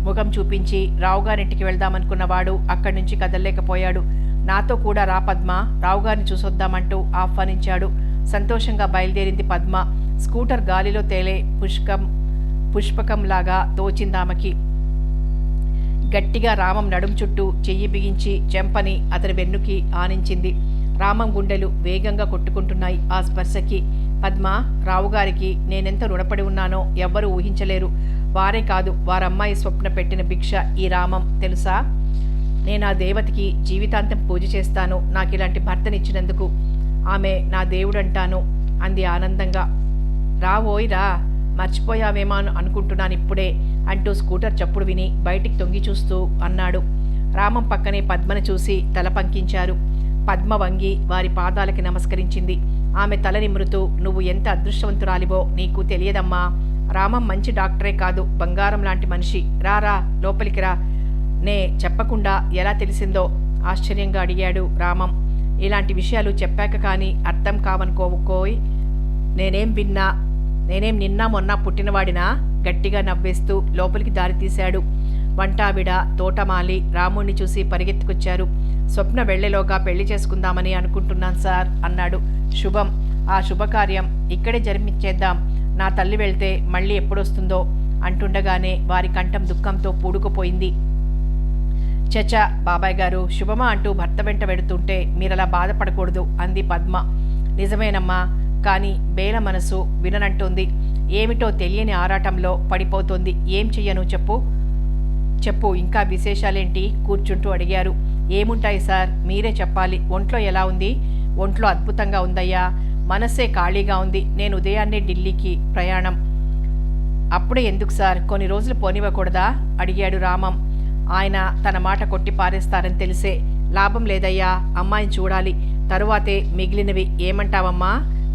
ముఖం చూపించి రావుగారింటికి వెళ్దామనుకున్నవాడు అక్కడి నుంచి కదలలేకపోయాడు. నాతో కూడా రా పద్మ, రావుగారిని చూసొద్దామంటూ ఆహ్వానించాడు. సంతోషంగా బయలుదేరింది పద్మ. స్కూటర్ గాలిలో తేలే పుష్పకంలాగా తోచిందామకి. గట్టిగా రామం నడుం చుట్టూ చెయ్యి బిగించి చెంపని అతని వెన్నుకి ఆనించింది. రామం గుండెలు వేగంగా కొట్టుకుంటున్నాయి ఆ స్పర్శకి. పద్మ, రావుగారికి నేనెంత రుణపడి ఉన్నానో ఎవ్వరూ ఊహించలేరు. వారే కాదు, వారమ్మాయి స్వప్న పెట్టిన భిక్ష ఈ రామం, తెలుసా? నేను ఆ దేవతకి జీవితాంతం పూజ చేస్తాను నాకిలాంటి భర్తనిచ్చినందుకు. ఆమె నా దేవుడంటాను అంది ఆనందంగా. రావోయ్ రా, మర్చిపోయావేమో అనుకుంటున్నాను ఇప్పుడే అంటూ స్కూటర్ చప్పుడు విని బయటికి తొంగి చూస్తూ అన్నాడు. రామం పక్కనే పద్మను చూసి తల పంకించారు. పద్మ వంగి వారి పాదాలకి నమస్కరించింది. ఆమె తల నిమురుతూ, నువ్వు ఎంత అదృష్టవంతురాలివో నీకు తెలియదమ్మా. రామం మంచి డాక్టరే కాదు, బంగారం లాంటి మనిషి. రారా లోపలికి రా. నే చెప్పకుండా ఎలా తెలిసిందో ఆశ్చర్యంగా అడిగాడు రామం. ఇలాంటి విషయాలు చెప్పాక కానీ అర్థం కావనుకోవుకోయ్. నేనేం నిన్న మొన్న పుట్టినవాడినా? గట్టిగా నవ్వేస్తూ లోపలికి దారి తీశాడు. వంటావిడ, తోటమాలి రాముణ్ణి చూసి పరిగెత్తుకొచ్చారు. స్వప్న వెళ్లేలోగా పెళ్లి చేసుకుందామని అనుకుంటున్నాను సార్ అన్నాడు. శుభం. ఆ శుభకార్యం ఇక్కడే జరిపించేద్దాం. నా తల్లి వెళ్తే మళ్ళీ ఎప్పుడొస్తుందో అంటుండగానే వారి కంఠం దుఃఖంతో పూడుకుపోయింది. చచా బాబాయ్ గారు, శుభమా అంటూ భర్త వెంట వెడుతుంటే మీరలా బాధపడకూడదు అంది పద్మ. నిజమేనమ్మా, కానీ బేల మనసు విననంటోంది. ఏమిటో తెలియని ఆరాటంలో పడిపోతోంది. ఏం చెయ్యను చెప్పు ఇంకా విశేషాలేంటి కూర్చుంటూ అడిగారు. ఏముంటాయి సార్, మీరే చెప్పాలి. ఒంట్లో ఎలా ఉంది? ఒంట్లో అద్భుతంగా ఉందయ్యా. మనస్సే ఖాళీగా ఉంది. నేను ఉదయాన్నే ఢిల్లీకి ప్రయాణం. అప్పుడే ఎందుకు సార్, కొన్ని రోజులు పోనివ్వకూడదా అడిగాడు రామం. ఆయన తన మాట కొట్టి పారేస్తారని తెలిసే. లాభం లేదయ్యా, అమ్మాయిని చూడాలి, తరువాతే మిగిలినవి. ఏమంటావమ్మా?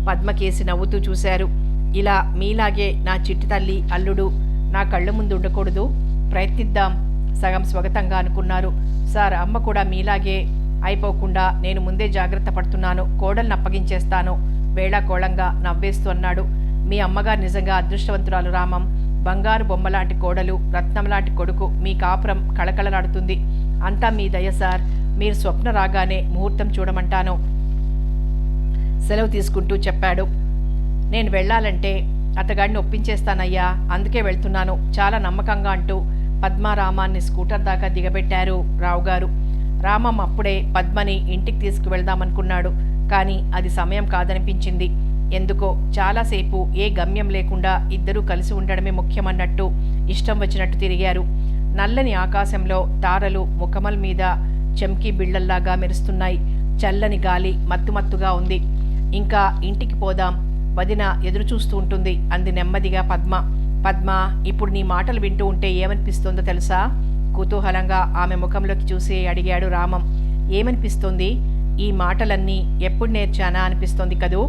పద్మకేసి నవ్వుతూ చూశారు. ఇలా మీలాగే నా చిట్టి తల్లి అల్లుడు నా కళ్ళ ముందు ఉండకూడదు. ప్రయత్నిద్దాం సగం స్వగతంగా అనుకున్నారు. సార్, అమ్మ కూడా మీలాగే అయిపోకుండా నేను ముందే జాగ్రత్త పడుతున్నాను. కోడల్ని అప్పగించేస్తాను వేళాకోళంగా నవ్వేస్తూ అన్నాడు. మీ అమ్మగారు నిజంగా అదృష్టవంతురాలు రామం. బంగారు బొమ్మలాంటి కోడలు, రత్నంలాంటి కొడుకు. మీ కాపురం కళకళలాడుతుంది. అంతా మీ దయ సార్. మీరు స్వప్న రాగానే ముహూర్తం చూడమంటాను సెలవు తీసుకుంటూ చెప్పాడు. నేను వెళ్ళాలంటే అతగాడిని ఒప్పించేస్తానయ్యా, అందుకే వెళ్తున్నాను చాలా నమ్మకంగా అంటూ పద్మారామాన్ని స్కూటర్ దాకా దిగబెట్టారు రావుగారు. రామం అప్పుడే పద్మని ఇంటికి తీసుకువెళ్దామనుకున్నాడు. కానీ అది సమయం కాదనిపించింది. ఎందుకో చాలాసేపు ఏ గమ్యం లేకుండా ఇద్దరూ కలిసి ఉండడమే ముఖ్యమన్నట్టు ఇష్టం వచ్చినట్టు తిరిగారు. నల్లని ఆకాశంలో తారలు ముఖమల్ మీద చెంకీ బిళ్లల్లాగా మెరుస్తున్నాయి. చల్లని గాలి మత్తుమత్తుగా ఉంది. ఇంకా ఇంటికి పోదాం, వదిన ఎదురు చూస్తూ ఉంటుంది అంది నెమ్మదిగా పద్మ, ఇప్పుడు నీ మాటలు వింటూ ఉంటే ఏమనిపిస్తోందో తెలుసా? కుతూహలంగా ఆమె ముఖంలోకి చూసి అడిగాడు రామం. ఏమనిపిస్తోంది? ఈ మాటలన్నీ ఎప్పుడు నేర్చానా అనిపిస్తోంది కదూ.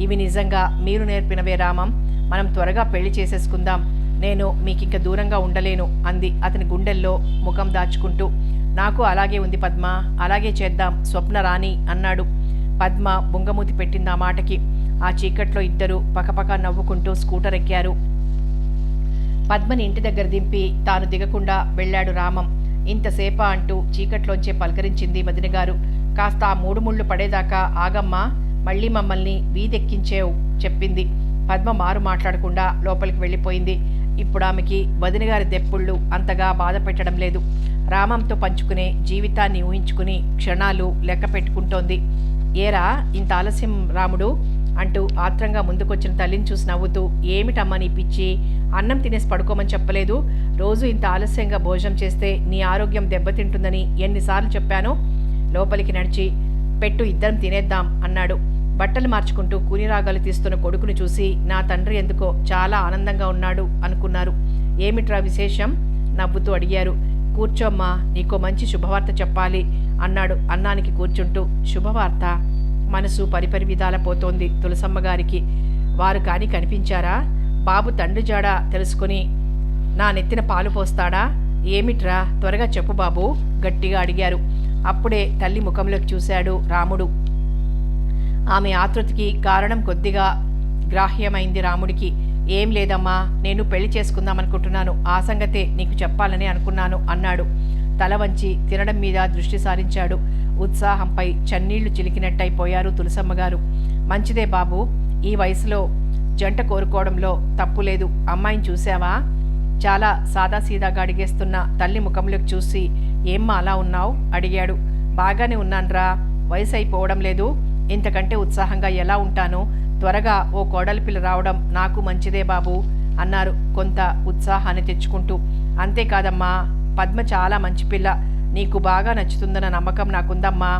ఇవి నిజంగా మీరు నేర్పినవే రామం. మనం త్వరగా పెళ్లి చేసేసుకుందాం. నేను మీకింక దూరంగా ఉండలేను అంది అతని గుండెల్లో ముఖం దాచుకుంటూ. నాకు అలాగే ఉంది పద్మ, అలాగే చేద్దాం, స్వప్న రాణి అన్నాడు. పద్మ బుంగమూతి పెట్టింది ఆ మాటకి. ఆ చీకట్లో ఇద్దరు పకపక నవ్వుకుంటూ స్కూటర్ ఎక్కారు. పద్మని ఇంటి దగ్గర దింపి తాను దిగకుండా వెళ్ళాడు రామం. ఇంతసేపా అంటూ చీకట్లోంచే పలకరించింది వదినగారు. కాస్త ఆ 3 ముళ్ళు పడేదాకా ఆగమ్మా, మళ్ళీ మమ్మల్ని వీధెక్కించేవు చెప్పింది. పద్మ మారు మాట్లాడకుండా లోపలికి వెళ్ళిపోయింది. ఇప్పుడు ఆమెకి వదినగారి దెప్పుళ్ళు అంతగా బాధ పెట్టడం లేదు. రామంతో పంచుకునే జీవితాన్ని ఊహించుకుని క్షణాలు లెక్క పెట్టుకుంటోంది. ఏరా ఇంత ఆలస్యం రాముడు అంటూ ఆత్రంగా ముందుకొచ్చిన తల్లిని చూసి నవ్వుతూ, ఏమిటమ్మా నీ పిచ్చి, అన్నం తినేసి పడుకోమని చెప్పలేదు? రోజు ఇంత ఆలస్యంగా భోజనం చేస్తే నీ ఆరోగ్యం దెబ్బతింటుందని ఎన్నిసార్లు చెప్పానో. లోపలికి నడిచి పెట్టు, ఇద్దరం తినేద్దాం అన్నాడు. బట్టలు మార్చుకుంటూ కూనిరాగాలు తీస్తున్న కొడుకును చూసి నా తండ్రి ఎందుకో చాలా ఆనందంగా ఉన్నాడు అనుకున్నారు. ఏమిట్రా విశేషం నవ్వుతూ అడిగారు. కూర్చోమ్మా, నీకో మంచి శుభవార్త చెప్పాలి అన్నాడు అన్నానికి కూర్చుంటూ. శుభవార్త? మనసు పరిపరి విధాల పోతోంది తులసమ్మగారికి. వారు కానీ కనిపించారా? బాబు తండ్రి జాడ తెలుసుకుని నా నెత్తిన పాలు పోస్తాడా? ఏమిట్రా, త్వరగా చెప్పు బాబు, గట్టిగా అడిగారు. అప్పుడే తల్లి ముఖంలోకి చూశాడు రాముడు. ఆమె ఆతృతకి కారణం కొద్దిగా గ్రాహ్యమైంది రాముడికి. ఏం లేదమ్మా, నేను పెళ్లి చేసుకుందామనుకుంటున్నాను, ఆ సంగతే నీకు చెప్పాలని అనుకున్నాను అన్నాడు. తల వంచి తినడం మీద దృష్టి సారించాడు. ఉత్సాహంపై చన్నీళ్లు చిలికినట్టయిపోయారు తులసమ్మగారు. మంచిదే బాబు, ఈ వయసులో జంట కోరుకోవడంలో తప్పులేదు. అమ్మాయిని చూసావా? చాలా సాదాసీదాగా అడిగేస్తున్న తల్లి ముఖంలోకి చూసి, ఏమ్మా అలా ఉన్నావు అడిగాడు. బాగానే ఉన్నాన్రా, వయసు అయిపోవడం లేదు, ఇంతకంటే ఉత్సాహంగా ఎలా ఉంటాను? త్వరగా ఓ కోడలి పిల్ల రావడం నాకు మంచిదే బాబు అన్నారు కొంత ఉత్సాహాన్ని తెచ్చుకుంటూ. అంతేకాదమ్మా, పద్మ చాలా మంచి పిల్ల, నీకు బాగా నచ్చుతుందన్న నమ్మకం నాకుందమ్మా.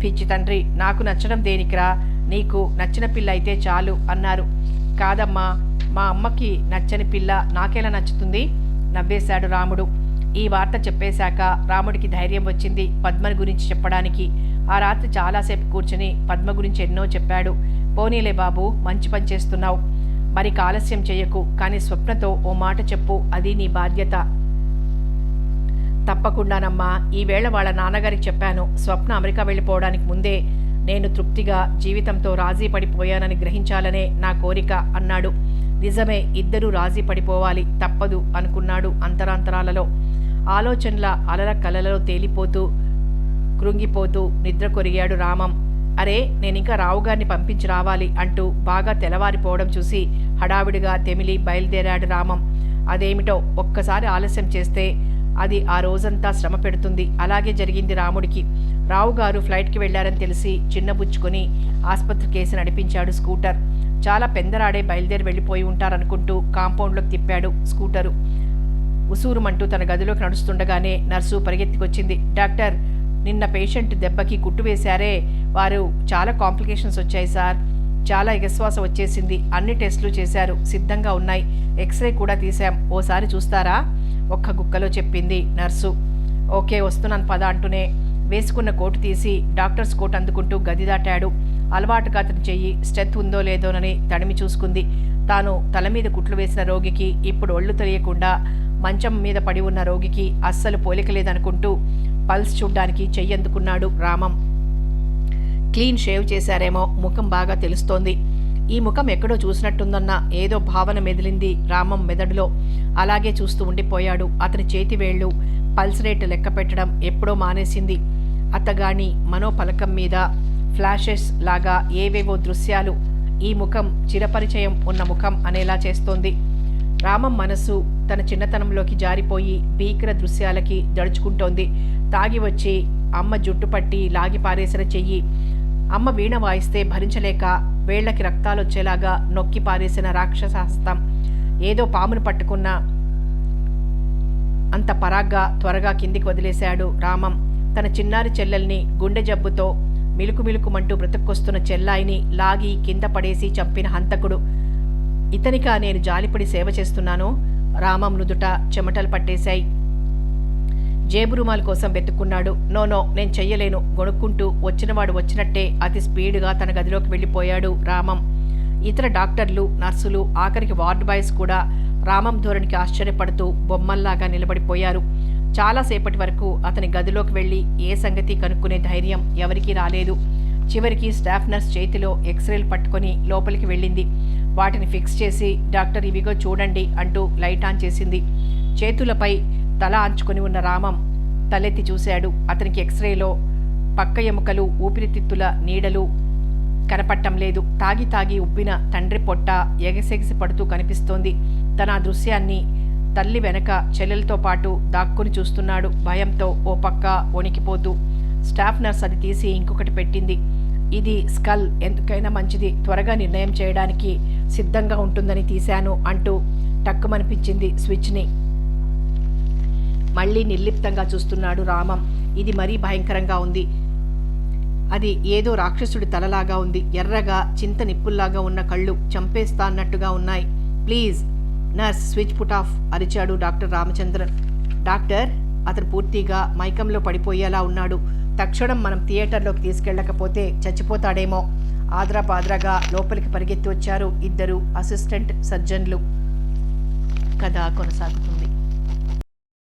పిచ్చి తండ్రి, నాకు నచ్చడం దేనికిరా, నీకు నచ్చిన పిల్ల అయితే చాలు అన్నారు. కాదమ్మా, మా అమ్మకి నచ్చని పిల్ల నాకెలా నచ్చుతుంది? నవ్వేశాడు రాముడు. ఈ వార్త చెప్పేశాక రాముడికి ధైర్యం వచ్చింది పద్మని గురించి చెప్పడానికి. ఆ రాత్రి చాలాసేపు కూర్చుని పద్మ గురించి ఎన్నో చెప్పాడు. పోనీలే బాబు, మంచి పని చేస్తున్నావు, మరి ఆలస్యం చేయకు, కానీ స్వప్నతో ఓ మాట చెప్పు, అది నీ బాధ్యత. తప్పకుండానమ్మా, ఈవేళ వాళ్ళ నాన్నగారికి చెప్పాను. స్వప్న అమెరికా వెళ్ళిపోవడానికి ముందే నేను తృప్తిగా జీవితంతో రాజీ పడిపోయానని గ్రహించాలనే నా కోరిక అన్నాడు. నిజమే, ఇద్దరూ రాజీ పడిపోవాలి, తప్పదు అనుకున్నాడు అంతరాంతరాలలో. ఆలోచనల అలల కలలలో తేలిపోతూ కృంగిపోతూ నిద్ర కొరిగాడు రామం. అరే, నేనింకా రావుగారిని పంపించి రావాలి అంటూ బాగా తెల్లవారిపోవడం చూసి హడావిడిగా తెమిలి బయలుదేరాడు రామం. అదేమిటో, ఒక్కసారి ఆలస్యం చేస్తే అది ఆ రోజంతా శ్రమ పెడుతుంది. అలాగే జరిగింది రాముడికి. రావుగారు ఫ్లైట్కి వెళ్లారని తెలిసి చిన్నబుచ్చుకొని ఆసుపత్రి కేసు నడిపించాడు స్కూటర్. చాలా పెందరాడే బయలుదేరి వెళ్ళిపోయి ఉంటారనుకుంటూ కాంపౌండ్లోకి తిప్పాడు స్కూటరు. ఉసూరుమంటూ తన గదిలోకి నడుస్తుండగానే నర్సు పరిగెత్తికొచ్చింది. డాక్టర్, నిన్న పేషెంట్ దెబ్బకి కుట్టు వేశారే, వారు చాలా కాంప్లికేషన్స్ వచ్చాయి సార్, చాలా ఎగశ్వాస వచ్చేసింది, అన్ని టెస్టులు చేశారు, సిద్ధంగా ఉన్నాయి, ఎక్స్రే కూడా తీశాం, ఓసారి చూస్తారా? ఒక్క గుక్కలో చెప్పింది నర్సు. ఓకే, వస్తున్నాను పద అంటూనే వేసుకున్న కోటు తీసి డాక్టర్స్ కోట్ అందుకుంటూ గది దాటాడు. అలవాటుగా అతని చెయ్యి స్ట్రెంత్ ఉందో లేదోనని తడిమి చూసుకుంది. తాను తల మీద కుట్లు వేసిన రోగికి ఇప్పుడు ఒళ్ళు తెలియకుండా మంచం మీద పడి ఉన్న రోగికి అస్సలు పోలిక లేదనుకుంటూ పల్స్ చూడ్డానికి చెయ్యి అందుకున్నాడు రామం. క్లీన్ షేవ్ చేశారేమో, ముఖం బాగా తెలుస్తోంది. ఈ ముఖం ఎక్కడో చూసినట్టుందన్న ఏదో భావన మెదిలింది రామం మెదడులో. అలాగే చూస్తూ ఉండిపోయాడు. అతని చేతి వేళ్లు పల్స్ రేటు లెక్క పెట్టడం ఎప్పుడో మానేసింది. అతగాని మనోపలకం మీద ఫ్లాషెస్ లాగా ఏవేవో దృశ్యాలు ఈ ముఖం చిరపరిచయం ఉన్న ముఖం అనేలా చేస్తోంది. రామం మనసు తన చిన్నతనంలోకి జారిపోయి భీకర దృశ్యాలకి దడుచుకుంటోంది. తాగి వచ్చి అమ్మ జుట్టు పట్టి లాగి పారేసిన చెయ్యి, అమ్మ వీణ వాయిస్తే భరించలేక వేళ్లకి రక్తాలొచ్చేలాగా నొక్కి పారేసిన రాక్షసహస్తం, ఏదో పామును పట్టుకున్న అంత పరాగ్గా త్వరగా కిందికి వదిలేశాడు రామం. తన చిన్నారి చెల్లెల్ని గుండె జబ్బుతో మిలుకుమిలుకుమంటూ బ్రతుక్కొస్తున్న చెల్లాయిని లాగి కింద పడేసి చంపిన హంతకుడు ఇతనికా నేను జాలిపడి సేవ చేస్తున్నాను? రామం నుదుట చెమటలు పట్టేశాయి. జేబు రుమాల్ కోసం వెతుక్కున్నాడు. నో, నేను చెయ్యలేను, గొణుక్కుంటూ వచ్చినవాడు వచ్చినట్టే అతి స్పీడ్గా తన గదిలోకి వెళ్ళిపోయాడు రామం. ఇతర డాక్టర్లు, నర్సులు, ఆఖరికి వార్డ్ బాయ్స్ కూడా రామం ధోరణికి ఆశ్చర్యపడుతూ బొమ్మల్లాగా నిలబడిపోయారు. చాలాసేపటి వరకు అతని గదిలోకి వెళ్ళి ఏ సంగతి కనుక్కునే ధైర్యం ఎవరికీ రాలేదు. చివరికి స్టాఫ్ నర్స్ చేతిలో ఎక్స్రేలు పట్టుకొని లోపలికి వెళ్ళింది. వాటిని ఫిక్స్ చేసి, డాక్టర్ ఇవిగో చూడండి అంటూ లైట్ ఆన్ చేసింది. చేతులపై తల ఆంచుకొని ఉన్న రామం తలెత్తి చూశాడు. అతనికి ఎక్స్రేలో పక్క ఎముకలు, ఊపిరితిత్తుల నీడలు కనపట్టం లేదు. తాగి తాగి ఉబ్బిన తండ్రి పొట్ట ఎగసెగిసి పడుతూ కనిపిస్తోంది. తన ఆ దృశ్యాన్ని తల్లి వెనక చెల్లెలతో పాటు దాక్కుని చూస్తున్నాడు భయంతో ఓ పక్క వణికిపోతూ. స్టాఫ్ నర్స్ అది తీసి ఇంకొకటి పెట్టింది. ఇది స్కల్, ఎందుకైనా మంచిది, త్వరగా నిర్ణయం చేయడానికి సిద్ధంగా ఉంటుందని తీశాను అంటూ టక్కుమనిపించింది స్విచ్ని. మళ్ళీ నిర్లిప్తంగా చూస్తున్నాడు రామం. ఇది మరీ భయంకరంగా ఉంది. అది ఏదో రాక్షసుడి తలలాగా ఉంది. ఎర్రగా చింత నిప్పుల్లాగా ఉన్న కళ్ళు చంపేస్తా అన్నట్టుగా ఉన్నాయి. Please nurse, switch put off అరిచాడు డాక్టర్ రామచంద్రన్. డాక్టర్, అతను పూర్తిగా మైకంలో పడిపోయేలా ఉన్నాడు. తక్షణం మనం థియేటర్లోకి తీసుకెళ్ళకపోతే చచ్చిపోతాడేమో. ఆద్రాపాద్రాగా లోపలికి పరిగెత్తి వచ్చారు ఇద్దరు అసిస్టెంట్ సర్జన్లు. కథ కొనసాగుతుంది.